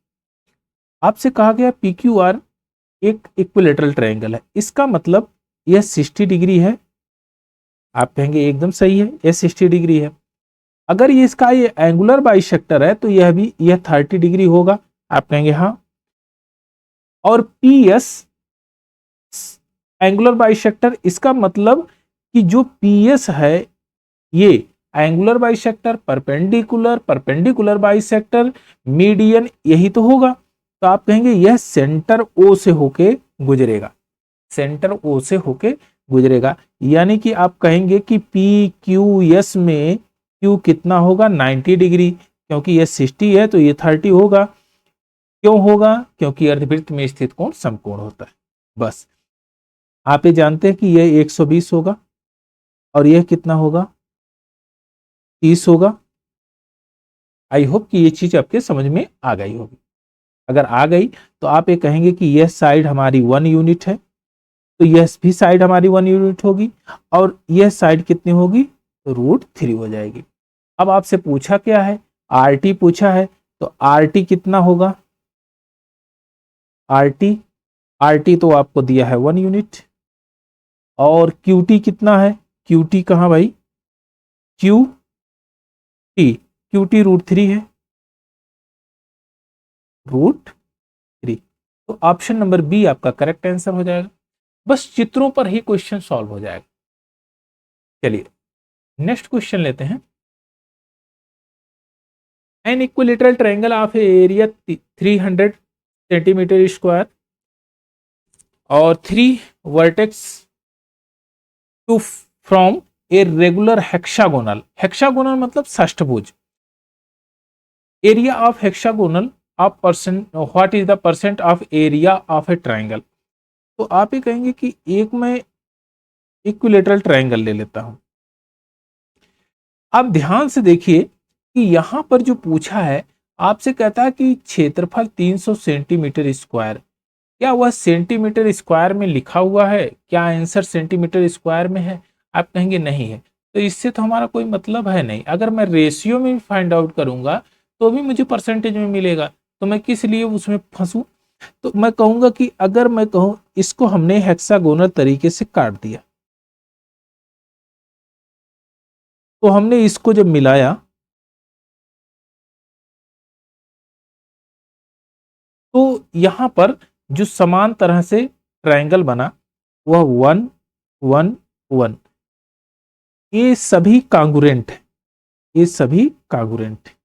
आपसे कहा गया पी क्यू आर एक इक्विलेटरल ट्रायंगल है, इसका मतलब यह 60 डिग्री है। आप कहेंगे एकदम सही है, यह 60 डिग्री है। अगर ये इसका ये एंगुलर बाइसेक्टर है तो यह 30 डिग्री होगा। आप कहेंगे हाँ। और पी एस एंगुलर बाइसेक्टर, इसका मतलब कि जो पी एस है ये angular bisector, perpendicular, perpendicular bisector, median, यही तो होगा। तो आप कहेंगे यह सेंटर ओ से होके गुजरेगा, सेंटर ओ से होके गुजरेगा। यानी कि आप कहेंगे कि पी क्यू एस में क्यू कितना होगा? 90 डिग्री, क्योंकि यह 60 है तो ये 30 होगा। क्यों होगा? क्योंकि अर्धवृत्त में स्थित कोण समकोण होता है। बस आप ये जानते हैं कि यह 120 होगा और यह कितना होगा? 30 होगा। आई होप कि ये चीज आपके समझ में आ गई होगी। अगर आ गई तो आप ये कहेंगे कि यह साइड हमारी 1 यूनिट है, तो यह भी साइड हमारी 1 यूनिट होगी, और यह साइड कितनी होगी? √3 हो जाएगी। अब आपसे पूछा क्या है? आर टी पूछा है, तो आर टी कितना होगा? आर टी तो आपको दिया है 1 यूनिट। और क्यू टी कितना है? क्यू टी कहाँ भाई? क्यू टी QT √3 है, √3। तो ऑप्शन नंबर बी आपका करेक्ट आंसर हो जाएगा। बस चित्रों पर ही क्वेश्चन सॉल्व हो जाएगा। चलिए नेक्स्ट क्वेश्चन लेते हैं। An equilateral triangle of area 300 centimetre square और 3 vertex to from a regular hexagonal, hexagonal मतलब षष्ठभुज, area of hexagonal of percent, what is the percent of area of a triangle. तो आप ये कहेंगे कि एक मैं इक्विलेटरल ट्रायंगल ले लेता हूं। आप ध्यान से देखिए कि यहां पर जो पूछा है आपसे, कहता है कि क्षेत्रफल 300 सेंटीमीटर स्क्वायर, क्या वह सेंटीमीटर स्क्वायर में लिखा हुआ है? क्या आंसर सेंटीमीटर स्क्वायर में है? आप कहेंगे नहीं है, तो इससे तो हमारा कोई मतलब है नहीं। अगर मैं रेशियो में भी फाइंड आउट करूंगा तो भी मुझे परसेंटेज में मिलेगा, तो मैं किस लिए उसमें फंसूं? तो मैं कहूंगा कि अगर मैं कहूं इसको हमने हेक्सागोनल तरीके से काट दिया, तो हमने इसको जब मिलाया तो यहां पर जो समान तरह से ट्रायंगल बना वह 1 1 1, ये सभी कांगुरेंट है, ये सभी कांगुरेंट है।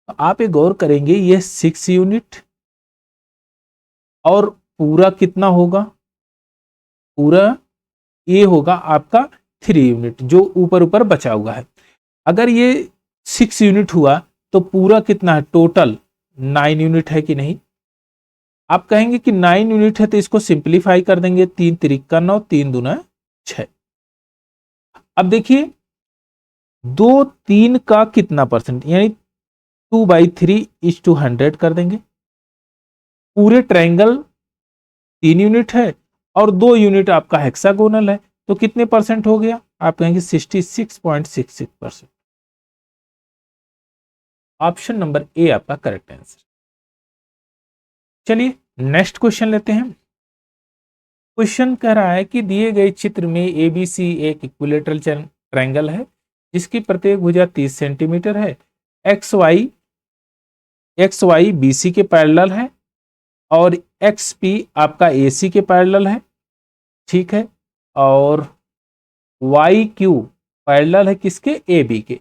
तो आप एक गौर करेंगे ये 6 यूनिट और पूरा कितना होगा? पूरा ये होगा आपका 3 यूनिट जो ऊपर ऊपर बचा हुआ है। अगर ये 6 यूनिट हुआ तो पूरा कितना है? टोटल 9 यूनिट है कि नहीं? आप कहेंगे कि 9 यूनिट है तो इसको सिंप्लीफाई कर देंगे, 3 तिरिका 9, 3 दूना 6। अब देखिए 2 3 का कितना परसेंट, यानी 2/3 कर देंगे। पूरे ट्रायंगल 3 यूनिट है और 2 यूनिट आपका हेक्सागोनल है, तो कितने परसेंट हो गया? आप कहेंगे 66.66%। ऑप्शन नंबर ए आपका करेक्ट आंसर। चलिए नेक्स्ट क्वेश्चन लेते हैं। क्वेश्चन कह रहा है कि दिए गए चित्र में एबीसी एक इक्विलेटरल ट्रायंगल है जिसकी प्रत्येक भुजा 30 सेंटीमीटर है। एक्स वाई बीसी के पैरेलल है और एक्स पी आपका एसी के पैरेलल है, ठीक है, और वाई क्यू पैरेलल है किसके? ए बी के।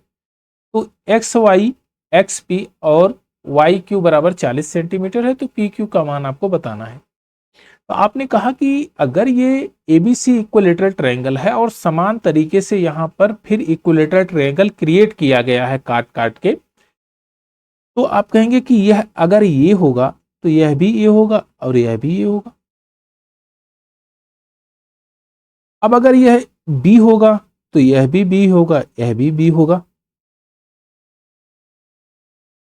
तो एक्स वाई एक्स पी और वाई क्यू बराबर 40 सेंटीमीटर है, तो पी क्यू का मान आपको बताना है। तो आपने कहा कि अगर ये एबीसी इक्विलेटरल ट्रायंगल है और समान तरीके से यहां पर फिर इक्विलेटरल ट्रायंगल क्रिएट किया गया है काट काट के, तो आप कहेंगे कि यह अगर ये होगा तो यह भी ये होगा और यह भी ये होगा। अब अगर यह बी होगा तो यह भी बी होगा, यह भी बी होगा।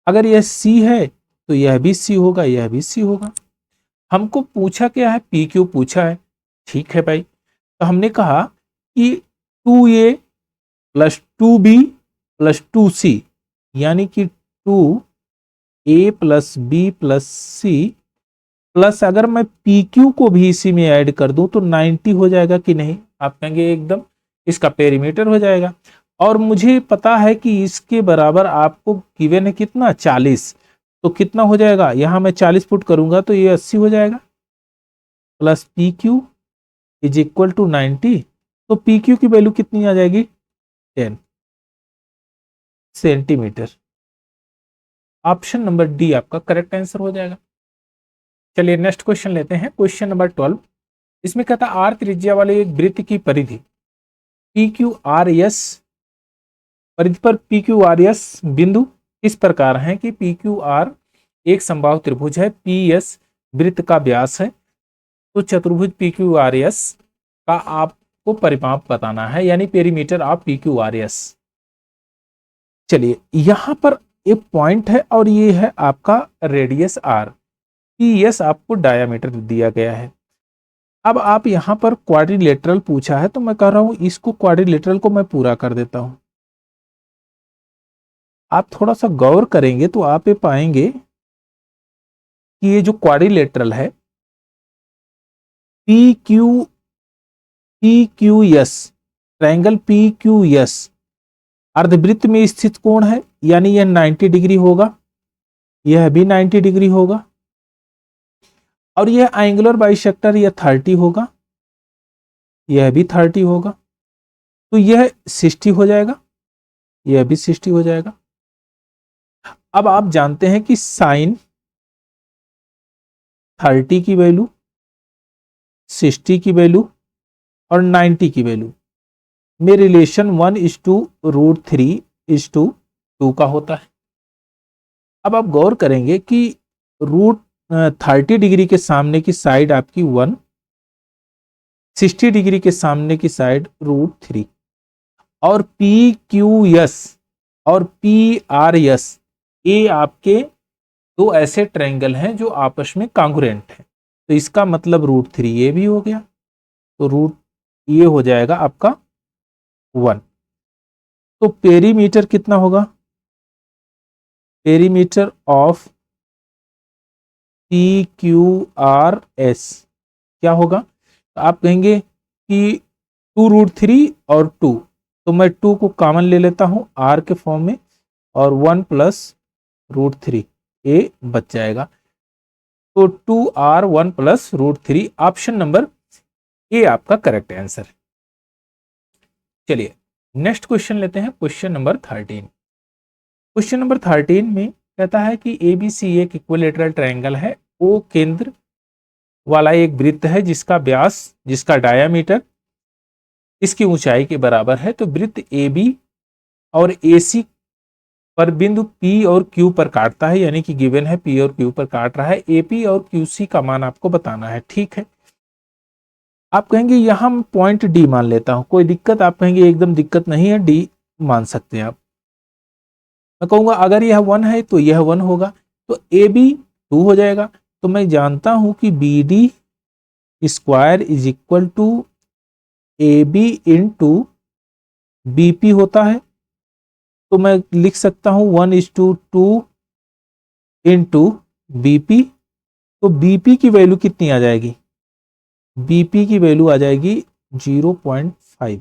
अगर यह सी है तो यह भी सी होगा, यह भी सी होगा। हमको पूछा क्या है? पी क्यू पूछा है, ठीक है भाई। तो हमने कहा कि 2a plus 2b plus 2c, यानी कि 2a plus b plus c plus अगर मैं पी क्यू को भी इसी में ऐड कर दूं तो 90 हो जाएगा कि नहीं? आप कहेंगे एकदम, इसका पेरीमीटर हो जाएगा। और मुझे पता है कि इसके बराबर आपको गिवन है कितना? 40। तो कितना हो जाएगा? यहां मैं 40 पुट करूंगा तो ये 80 हो जाएगा, plus P Q is equal to 90। तो पी क्यू की वैल्यू कितनी आ जाएगी? 10 सेंटीमीटर। ऑप्शन नंबर डी आपका करेक्ट आंसर हो जाएगा। चलिए नेक्स्ट क्वेश्चन लेते हैं, क्वेश्चन नंबर 12। इसमें कहता है आर त्रिज्या वाले एक वृत्त की परिधि पी क्यू आर एस, परिधि पर पी क्यू आर एस बिंदु इस प्रकार है कि पी क्यू आर एक समबाहु त्रिभुज है, पी एस वृत्त का व्यास है। तो चतुर्भुज पी क्यू आर एस का आपको परिमाप बताना है, यानी perimeter of P Q R S. चलिए यहां पर एक पॉइंट है और ये है आपका रेडियस आर, पी एस आपको डायामीटर दिया गया है। अब आप यहां पर क्वाड्रिलेटरल पूछा है तो मैं कह रहा हूं इसको क्वाड्रिलेटरल को मैं पूरा कर देता हूं। आप थोड़ा सा गौर करेंगे तो आप ये पाएंगे कि ये जो क्वाड्रिलेटरल है P Q S, triangle P Q S अर्धवृत्त में स्थित कोण है यानी यह 90 डिग्री होगा, यह भी 90 डिग्री होगा, और यह एंगुलर बाइसेक्टर यह 30 होगा, यह भी 30 होगा, तो यह 60 हो जाएगा, यह भी 60 हो जाएगा। अब आप जानते हैं कि साइन 30 की वैल्यू, 60 की वैल्यू और 90 की वैल्यू में रिलेशन 1:√3:2 का होता है। अब आप गौर करेंगे कि √30 डिग्री के सामने की साइड आपकी 1, 60 डिग्री के सामने की साइड √3, और PQS और PRS ये आपके दो ऐसे ट्रायंगल हैं जो आपस में कांग्रुएंट हैं, तो इसका मतलब √3 ये भी हो गया, तो रूट ये हो जाएगा आपका 1। तो पेरीमीटर कितना होगा, पेरीमीटर ऑफ PQRS क्या होगा, तो आप कहेंगे कि 2√3 और 2, तो मैं 2 को कॉमन ले लेता हूं R के फॉर्म में, और 1 + √3 ये बच जाएगा, तो 2R 1 + √3 ऑप्शन नंबर ए आपका करेक्ट आंसर है। चलिए नेक्स्ट क्वेश्चन लेते हैं, क्वेश्चन नंबर 13। क्वेश्चन नंबर 13 में कहता है कि ABC एक इक्विलेटरल ट्रायंगल है, ओ केंद्र वाला एक वृत्त है जिसका व्यास, जिसका डायामीटर इसकी ऊंचाई के बराबर है। तो वृत्त AB और AC पर बिंदु P और Q पर काटता है, यानी कि गिवन है P और Q पर काट रहा है, AP और QC का मान आपको बताना है। ठीक है, आप कहेंगे यहां मैं पॉइंट D मान लेता हूं, कोई दिक्कत, आप कहेंगे एकदम दिक्कत नहीं है, D मान सकते हैं आप। मैं कहूंगा अगर यह 1 है तो यह 1 होगा, तो AB 2 हो जाएगा। तो मैं जानता हूं कि BD square is equal to AB into BP होता है, तो मैं लिख सकता हूं 1:2 इंटू BP। तो BP की वैल्यू कितनी आ जाएगी, BP की वैल्यू आ जाएगी 0.5,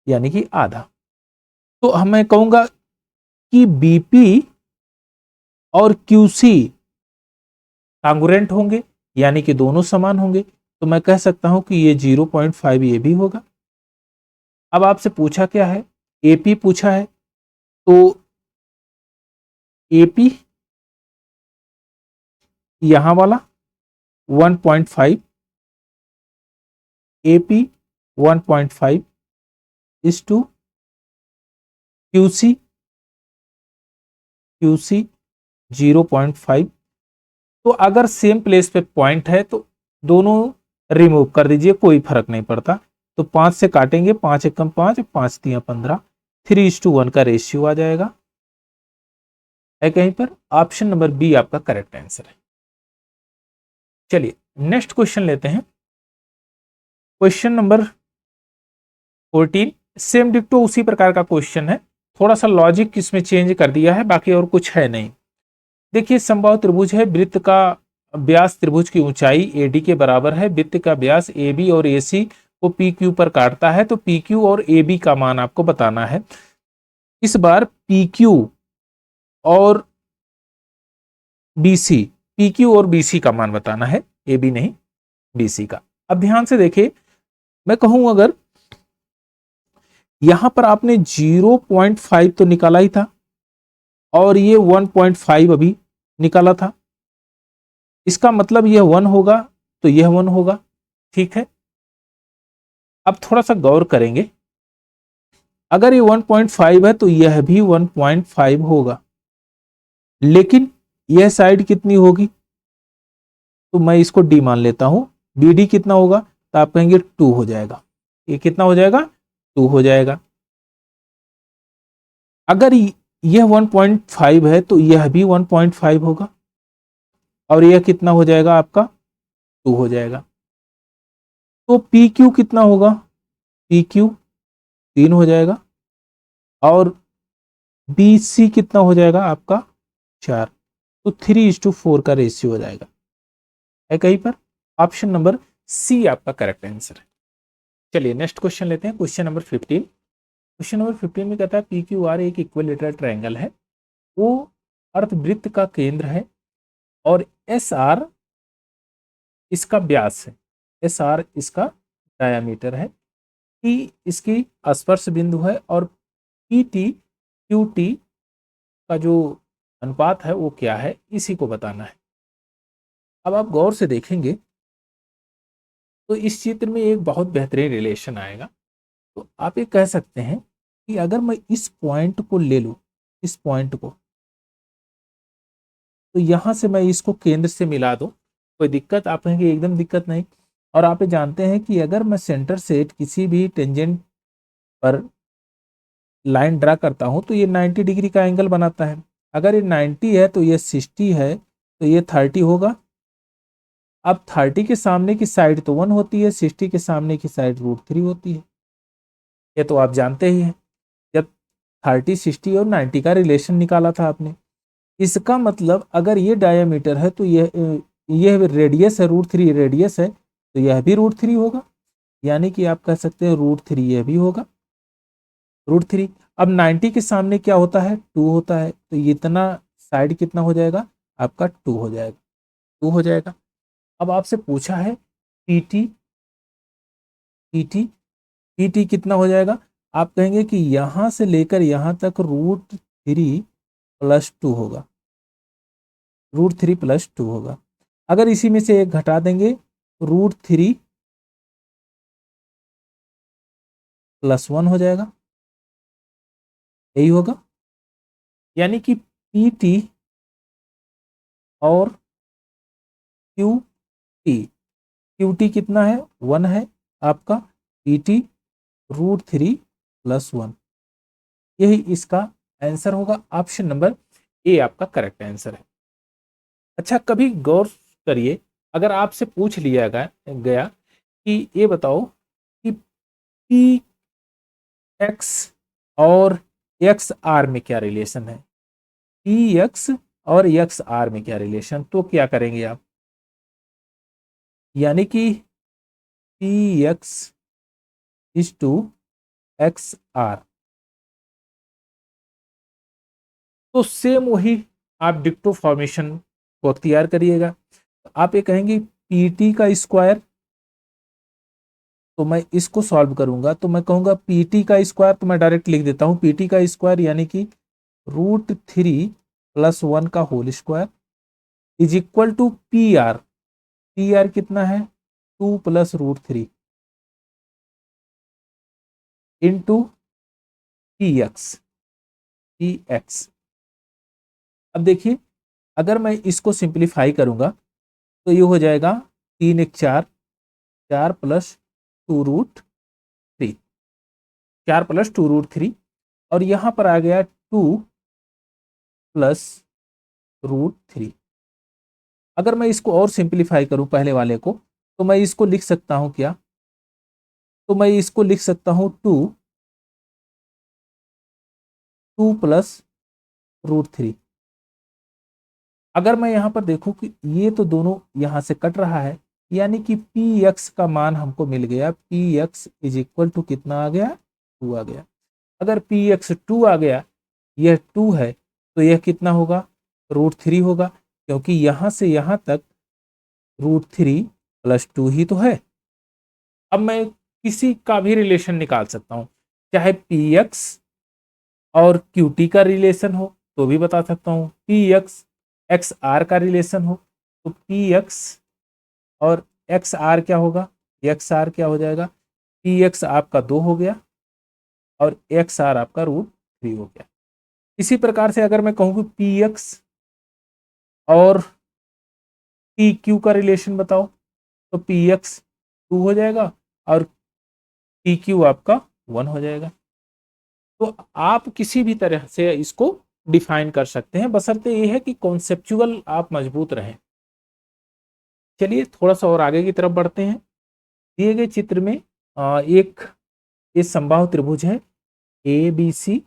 यानी कि आधा। तो मैं कहूंगा कि BP और QC कांग्रुएंट होंगे, यानी कि दोनों समान होंगे, तो मैं कह सकता हूं कि ये 0.5 ये भी होगा। अब आपसे पूछा क्या है, AP पूछा है, तो AP यहां वाला 1.5, AP 1.5 इज टू QC 0.5। तो अगर सेम प्लेस पे पॉइंट है तो दोनों रिमूव कर दीजिए, कोई फर्क नहीं पड़ता। तो 5 से काटेंगे, 5 एकम 5, 5 तियां 15, 3:1 का रेशियो आ जाएगा, है कहीं पर। ऑप्शन नंबर बी आपका करेक्ट आंसर है। चलिए नेक्स्ट क्वेश्चन लेते हैं, क्वेश्चन नंबर 14। सेम डिक्टो उसी प्रकार का क्वेश्चन है, थोड़ा सा लॉजिक इसमें चेंज कर दिया है, बाकी और कुछ है नहीं। देखिए समबाहु त्रिभुज है, वृत्त का व्यास त्रिभुज की ऊंचाई AD के बराबर है, वृत्त का व्यास AB और AC को PQ पर काटता है, तो PQ और AB का मान आपको बताना है। इस बार PQ और BC, PQ और BC का मान बताना है, AB नहीं BC का। अब ध्यान से देखिए, मैं कहूं अगर यहां पर आपने 0.5 तो निकाला ही था, और ये 1.5 अभी निकाला था, इसका मतलब यह 1 होगा, तो यह 1 होगा। ठीक है, अब थोड़ा सा गौर करेंगे, अगर ये 1.5 है तो यह भी 1.5 होगा, लेकिन यह साइड कितनी होगी, तो मैं इसको D मान लेता हूं। BD कितना होगा, तो आप कहेंगे 2 हो जाएगा, ये कितना हो जाएगा, 2 हो जाएगा। अगर यह 1.5 है तो यह भी 1.5 होगा, और यह कितना हो जाएगा आपका, 2 हो जाएगा। तो PQ कितना होगा, PQ 3 हो जाएगा, और BC कितना हो जाएगा आपका 4, तो 3:4 का रेशियो हो जाएगा, है कहीं पर। ऑप्शन नंबर सी आपका करेक्ट आंसर है। चलिए नेक्स्ट क्वेश्चन लेते हैं, क्वेश्चन नंबर 15। क्वेश्चन नंबर 15 में कहता है PQR एक इक्विलेटरल ट्रायंगल है, वो अर्धवृत्त का केंद्र है और एस आर इसका व्यास है, एस आर इसका डायामीटर है, टी इसकी स्पर्श बिंदु है और पी टी क्यू टी का जो अनुपात है वो क्या है, इसी को बताना है। अब आप गौर से देखेंगे तो इस चित्र में एक बहुत बेहतरीन रिलेशन आएगा। तो आप ये कह सकते हैं कि अगर मैं इस पॉइंट को ले लूं, इस पॉइंट को, तो यहां से मैं इसको केंद्र से मिला दूं, कोई दिक्कत? आप कहेंगे एकदम दिक्कत नहीं। और आप ये जानते हैं कि अगर मैं सेंटर से किसी भी टेंजेंट पर लाइन ड्रा करता हूं तो ये 90 डिग्री का एंगल बनाता है। अगर ये 90 है तो ये 60 है, तो ये 30 होगा। अब 30 के सामने की साइड तो 1 होती है, 60 के सामने की साइड √3 होती है, ये तो आप जानते ही हैं। जब 30, 60 और 90 का रिलेशन निकाला था आपने, इसका मतलब अगर ये डायमीटर है तो ये रेडियस है, √3 रेडियस है, तो यह भी √3 होगा। यानी कि आप कह सकते हैं √3 यह भी होगा, √3। अब 90 के सामने क्या होता है, 2 होता है, तो इतना साइड कितना हो जाएगा आपका, 2 हो जाएगा, 2 हो जाएगा। अब आपसे पूछा है पीटी, पीटी, पीटी कितना हो जाएगा? आप कहेंगे कि यहां से लेकर यहां तक √3 + 2 होगा, √3 + 2 होगा। अगर इसी में से एक घटा देंगे, √3 + 1 हो जाएगा, यही होगा। यानी कि पीटी और क्यूटी, क्यूटी कितना है, 1 है आपका, पीटी √3 + 1, यही इसका आंसर होगा। ऑप्शन नंबर ए आपका करेक्ट आंसर है। अच्छा, कभी गौर करिए, अगर आपसे पूछ लिया गया कि ये बताओ कि पी एक्स और एक्स आर में क्या रिलेशन है, पी एक्स और एक्स आर में क्या रिलेशन, तो क्या करेंगे आप? यानी कि पी एक्स = एक्स आर, तो सेम वही आप डिक्टो फॉर्मेशन को तैयार करिएगा। आप ये कहेंगे पीटी का स्क्वायर, तो मैं इसको सॉल्व करूंगा तो मैं कहूंगा पीटी का स्क्वायर, तो मैं डायरेक्ट लिख देता हूं पीटी का स्क्वायर यानी कि √3 + 1 का whole square is equal to P R, P R कितना है, 2 + √3 into P X, P X. अब देखिए, अगर मैं इसको सिंप्लीफाई करूंगा तो ये हो जाएगा 3 × 4, 4 + 2√3, 4 + 2√3, और यहां पर आ गया 2 + √3। अगर मैं इसको और सिंप्लीफाई करूं पहले वाले को, तो मैं इसको लिख सकता हूं क्या, तो मैं इसको लिख सकता हूं 2 + √3। अगर मैं यहां पर देखूं कि ये तो दोनों यहां से कट रहा है, यानी कि पी एक्स का मान हमको मिल गया, P X is equal to कितना आ गया, 2 आ गया। अगर पी एक्स 2 आ गया, यह 2 है, तो यह कितना होगा, √3 होगा, क्योंकि यहां से यहां तक √3 + 2 ही तो है। अब मैं किसी का भी रिलेशन निकाल सकता हूं, चाहे पी एक्स और क्यूटी का रिलेशन हो तो भी बता सकता हूं, पी एक्स एक्स आर का रिलेशन हो तो पी एक्स और एक्स आर क्या होगा, एक्स आर क्या हो जाएगा, पी एक्स आपका 2 हो गया और एक्स आर आपका √3 हो गया। इसी प्रकार से अगर मैं कहूं कि पी एक्स और पी क्यू का रिलेशन बताओ, तो पी एक्स 2 हो जाएगा और पी क्यू आपका 1 हो जाएगा। तो आप किसी भी तरह से इसको डिफाइन कर सकते हैं, बशर्ते ये है कि कॉन्सेप्चुअल आप मजबूत रहें। चलिए थोड़ा सा और आगे की तरफ बढ़ते हैं। दिए गए चित्र में एक इस समबाहु त्रिभुज है ए बी सी,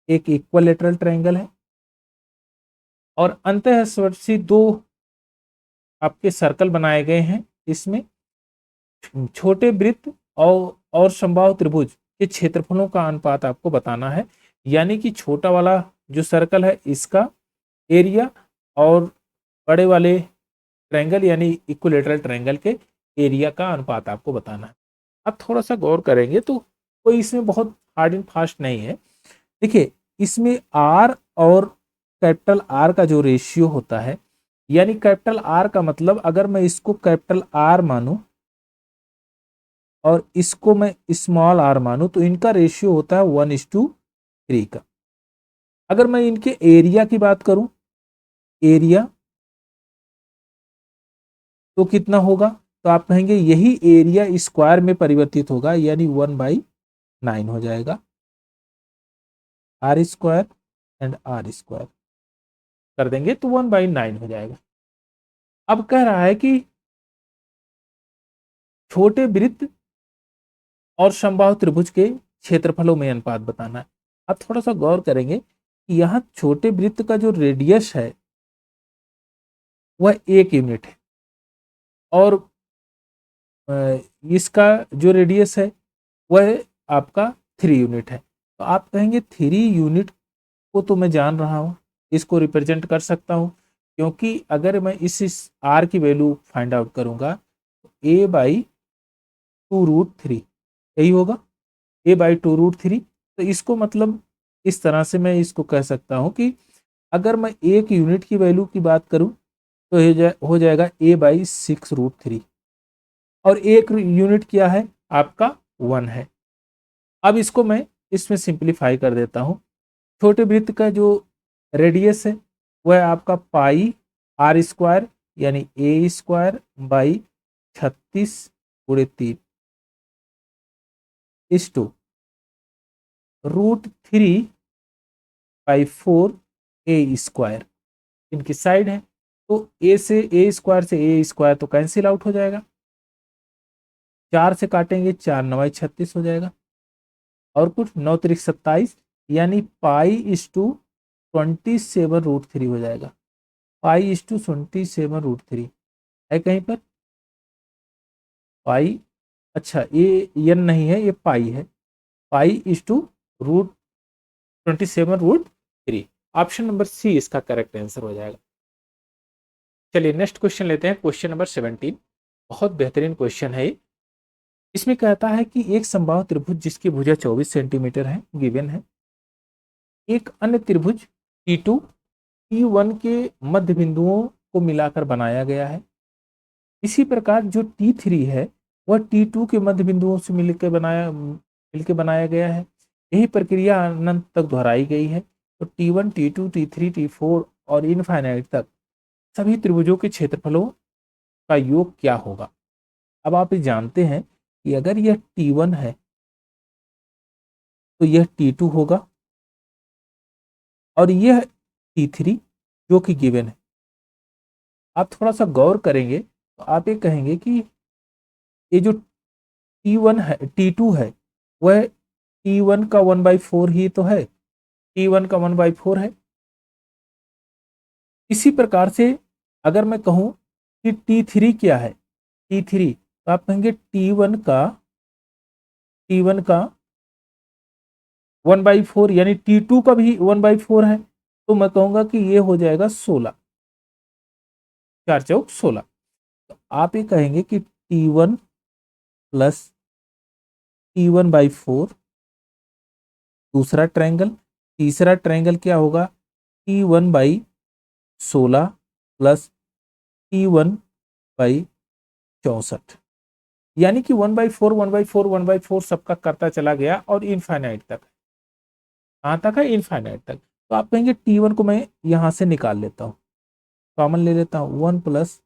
एक इक्विलेटरल ट्रायंगल है और अंतःस्पर्शी 2 आपके सर्कल बनाए गए हैं। इसमें छोटे वृत्त और समबाहु त्रिभुज के क्षेत्रफलों का अनुपात आपको बताना है। यानी कि छोटा वाला जो सर्कल है इसका एरिया और बड़े वाले ट्रायंगल यानी इक्विलेटरल ट्रायंगल के एरिया का अनुपात आपको बताना है। आप थोड़ा सा गौर करेंगे तो कोई इसमें बहुत हार्ड एंड फास्ट नहीं है। देखिए इसमें आर और कैपिटल आर का जो रेशियो होता है, यानी कैपिटल आर का मतलब अगर मैं इसको कैपिटल आर मानूं और इसको मैं स्मॉल आर मानूं तो इनका रेशियो होता है 1:3 का। अगर मैं इनके एरिया की बात करूं, एरिया तो कितना होगा, तो आप कहेंगे यही एरिया स्क्वायर में परिवर्तित होगा, यानी 1/9 हो जाएगा। R square and R square कर देंगे तो 1/9 हो जाएगा। अब कह रहा है कि छोटे वृत्त और समबाहु त्रिभुज के क्षेत्रफलों में अनुपात बताना है। आप थोड़ा सा गौर करेंगे कि यहाँ छोटे वृत्त का जो रेडियस है वह 1 यूनिट है और इसका जो रेडियस है वह आपका 3 यूनिट है। तो आप कहेंगे 3 यूनिट को तो मैं जान रहा हूँ, इसको रिप्रेजेंट कर सकता हूँ, क्योंकि अगर मैं इस आर की वैल्यू फाइंड आउट करूंगा तो a/2√3 यही होगा, a/2√3। तो इसको मतलब इस तरह से मैं इसको कह सकता हूँ कि अगर मैं 1 यूनिट की वैल्यू की बात करूं तो हो जाएगा a/6√3 और 1 यूनिट क्या है आपका 1 है। अब इसको मैं इसमें सिंप्लीफाई कर देता हूं। छोटे वृत्त का जो रेडियस है वह आपका पाई आर स्क्वायर यानी a² / 36/3 = √3/4 a²। इनकी साइड है तो a से a² तो कैंसिल आउट हो जाएगा, 4 से काटेंगे 4×9 = 36 हो जाएगा और कुछ 9×3 = 27 यानी π/27√3 हो जाएगा। π/27√3 है कहीं पर पाई, अच्छा ये n नहीं है, ये पाई है, π/27√3। ऑप्शन नंबर सी इसका करेक्ट आंसर हो जाएगा। चलिए नेक्स्ट क्वेश्चन लेते हैं, क्वेश्चन नंबर 17। बहुत बेहतरीन क्वेश्चन है। इसमें कहता है कि एक समबाहु त्रिभुज जिसकी भुजा 24 सेंटीमीटर है गिवन है, एक अन्य त्रिभुज T2 T1 के मध्य बिंदुओं को मिलाकर बनाया गया है। इसी प्रकार जो T3 है वह T2 के मध्य बिंदुओं से मिलकर बनाया गया है। यही प्रक्रिया अनंत तक दोहराई गई है। तो T1 T2 T3 T4 और इनफाइनाइट तक सभी त्रिभुजों के क्षेत्रफलों का योग क्या होगा। अब आप ये जानते हैं कि अगर यह T1 है तो यह T2 होगा और यह T3 जो कि गिवन है। आप थोड़ा सा गौर करेंगे तो आप ये कहेंगे कि ये जो T1 है T2 है वह T1 का 1/4 ही तो है, T1 का 1/4 है। इसी प्रकार से अगर मैं कहूं कि T3 क्या है, T3 तो आप कहेंगे T1 का 1/4 यानी T2 का भी 1/4 है। तो मैं कहूंगा कि ये हो जाएगा 16, 4×4 = 16। तो आप ये कहेंगे कि T1 + T1/4 दूसरा ट्रायंगल, तीसरा ट्रायंगल क्या होगा T1/16 + T1/64, यानी कि 1/4 1/4 1/4 सबका करता चला गया और इनफाइनाइट तक। कहां तक है, इनफाइनाइट तक। तो आप कहेंगे T1 को मैं यहां से निकाल लेता हूं, कॉमन ले लेता हूं, 1 +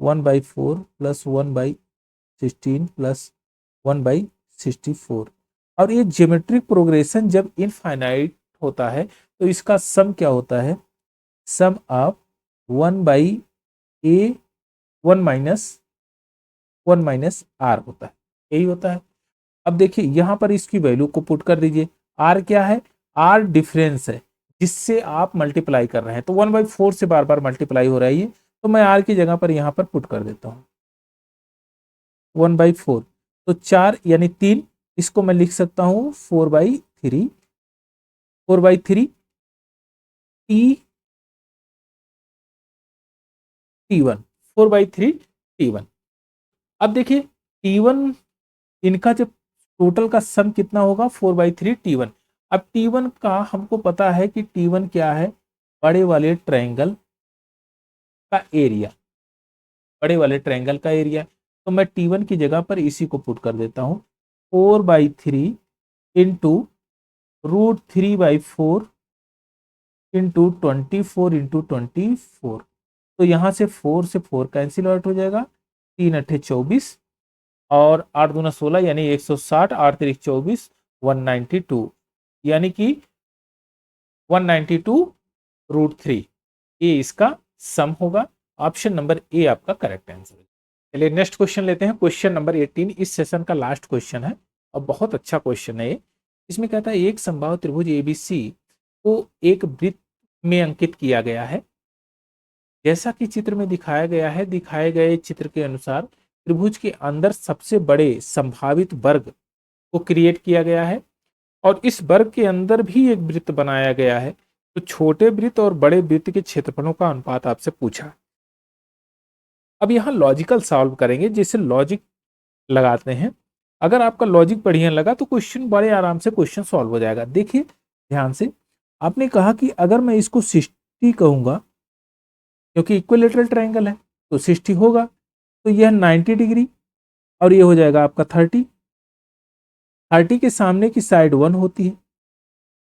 1/4 + 1/16 + 1/64। और ये ज्योमेट्रिक प्रोग्रेशन जब इनफाइनाइट होता है तो इसका सम क्या होता है, सम ऑफ 1/1 होता है, यही होता है। अब देखिए यहां पर इसकी वैल्यू को पुट कर दीजिए। आर क्या है, आर डिफरेंस है जिससे आप मल्टीप्लाई कर रहे हैं, तो 1/4 से बार बार मल्टीप्लाई हो रही है, तो मैं आर की जगह पर यहां पर पुट कर देता हूं 1/4, तो 4 यानी 3, इसको मैं लिख सकता हूं 4/3 T1, 4/3 T1। अब देखिए T1 इनका जब टोटल का सम कितना होगा 4/3 T1। अब T1 का हमको पता है कि T1 क्या है, बड़े वाले ट्रायंगल का एरिया, बड़े वाले ट्रायंगल का एरिया। तो मैं T1 की जगह पर इसी को पुट कर देता हूं, 4/3 इंटू √3/4 इंटू 24 तो यहां से 4 से 4 कैंसिल आउट हो जाएगा, 3 × 8 = 24 और 8 दूना 16 यानी 160, 8 × 3 = 24, 192 यानी कि 192√3 ये इसका सम होगा। ऑप्शन नंबर ए आपका करेक्ट आंसर है। चलिए नेक्स्ट क्वेश्चन लेते हैं, क्वेश्चन नंबर 18 इस सेशन का लास्ट क्वेश्चन है और बहुत अच्छा क्वेश्चन है ये। इसमें कहता है एक समबाहु त्रिभुज एबीसी को एक वृत्त में अंकित किया गया है, जैसा कि चित्र में दिखाया गया है। दिखाए गए चित्र के अनुसार त्रिभुज के अंदर सबसे बड़े संभावित वर्ग को क्रिएट किया गया है और इस वर्ग के अंदर भी एक वृत्त बनाया गया है। तो छोटे वृत्त और बड़े वृत्त के क्षेत्रफलों का अनुपात आपसे पूछा। अब यहां लॉजिकल सॉल्व करेंगे, जैसे लॉजिक लगाते हैं। अगर आपका लॉजिक बढ़िया लगा तो क्वेश्चन बड़े आराम से क्वेश्चन सॉल्व हो जाएगा। देखिए ध्यान से, आपने कहा कि अगर मैं इसको 60 कहूंगा, क्योंकि इक्विलेटरल ट्रायंगल है तो 60 होगा, तो यह 90 डिग्री और ये हो जाएगा आपका 30। 30 के सामने की साइड 1 होती है,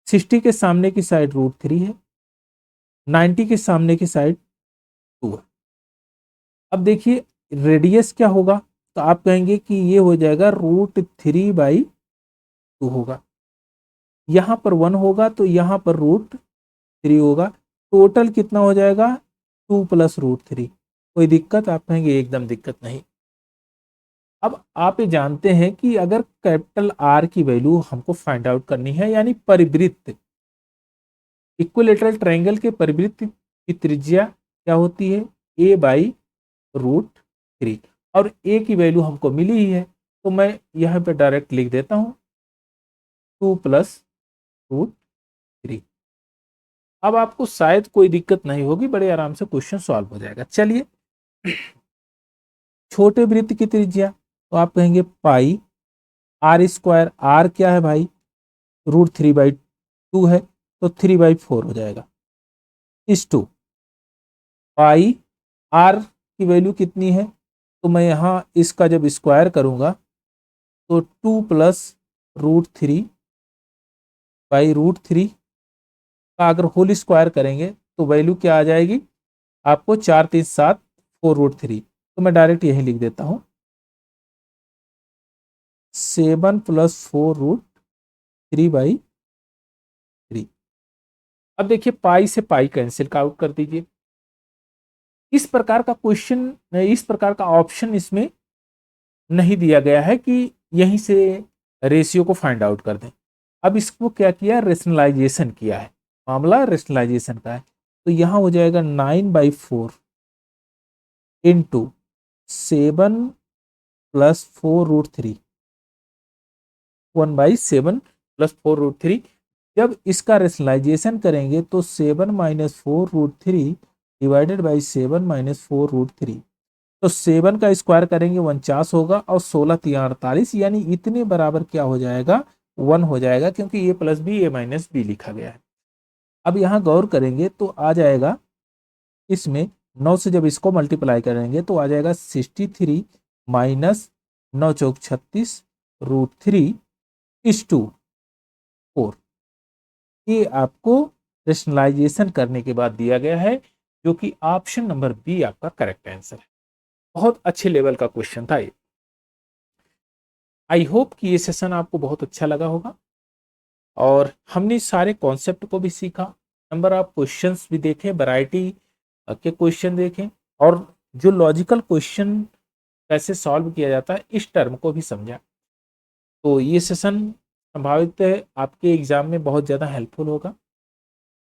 60 के सामने की साइड √3 है, 90 के सामने की साइड 2 है। अब देखिए रेडियस क्या होगा, तो आप कहेंगे कि ये हो जाएगा √3/2 होगा। यहां पर 1 होगा तो यहां पर √3 होगा। टोटल कितना हो जाएगा 2 + √3। कोई दिक्कत, आप कहेंगे एकदम दिक्कत नहीं। अब आप ये जानते हैं कि अगर कैपिटल आर की वैल्यू हमको फाइंड आउट करनी है, यानी परिवृत्त, इक्विलेटरल ट्रायंगल के परिवृत्त की त्रिज्या क्या होती है, a/√3 और a की वैल्यू हमको मिली ही है, तो मैं यहां पे डायरेक्ट लिख देता हूं 2 + √3। अब आपको शायद कोई दिक्कत नहीं होगी, बड़े आराम से क्वेश्चन सॉल्व हो जाएगा। चलिए छोटे वृत्त की त्रिज्या, तो आप कहेंगे पाई r², r क्या है भाई, √3/2 है तो 3/4 हो जाएगा। इस टू पाई r की वैल्यू कितनी है, तो मैं यहां इसका जब स्क्वायर करूंगा तो 2 + √3/√3 का अगर होल स्क्वायर करेंगे तो वैल्यू क्या आ जाएगी आपको, 4 3 7 4√3। तो मैं डायरेक्ट यही लिख देता हूं 7 + 4√3/3। अब देखिए पाई से पाई कैंसिल आउट कर दीजिए। इस प्रकार का क्वेश्चन, इस प्रकार का ऑप्शन इसमें नहीं दिया गया है कि यहीं से रेशियो को फाइंड आउट कर दें। अब इसको क्या किया, रेशनलाइजेशन किया है, मामला रेशनलाइजेशन का है। तो यहां हो जाएगा 9/4 इंटू 7 + 4√3, 1/7 + 4√3। जब इसका रेशनलाइजेशन करेंगे तो 7 - 4√3 डिवाइडेड बाई 7 - 4√3, तो 7 का स्क्वायर करेंगे 49 होगा और 16 × 3 = 48, यानी इतने बराबर क्या हो जाएगा 1 हो जाएगा, क्योंकि a + b a - b लिखा गया है। अब यहाँ गौर करेंगे तो आ जाएगा, इसमें 9 से जब इसको मल्टीप्लाई करेंगे तो आ जाएगा 63 - 9 × 4 = 36 √3/4। ये आपको रेशनलाइजेशन करने के बाद दिया गया है, जो कि ऑप्शन नंबर बी आपका करेक्ट आंसर है। बहुत अच्छे लेवल का क्वेश्चन था ये। आई होप कि ये सेशन आपको बहुत अच्छा लगा होगा और हमने सारे कॉन्सेप्ट को भी सीखा, नंबर ऑफ क्वेश्चंस भी देखे, वैरायटी के क्वेश्चन देखें और जो लॉजिकल क्वेश्चन कैसे सॉल्व किया जाता है इस टर्म को भी समझा। तो ये सेशन संभावित है आपके एग्जाम में बहुत ज़्यादा हेल्पफुल होगा।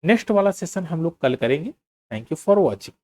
नेक्स्ट वाला सेशन हम लोग कल करेंगे। Thank you for watching.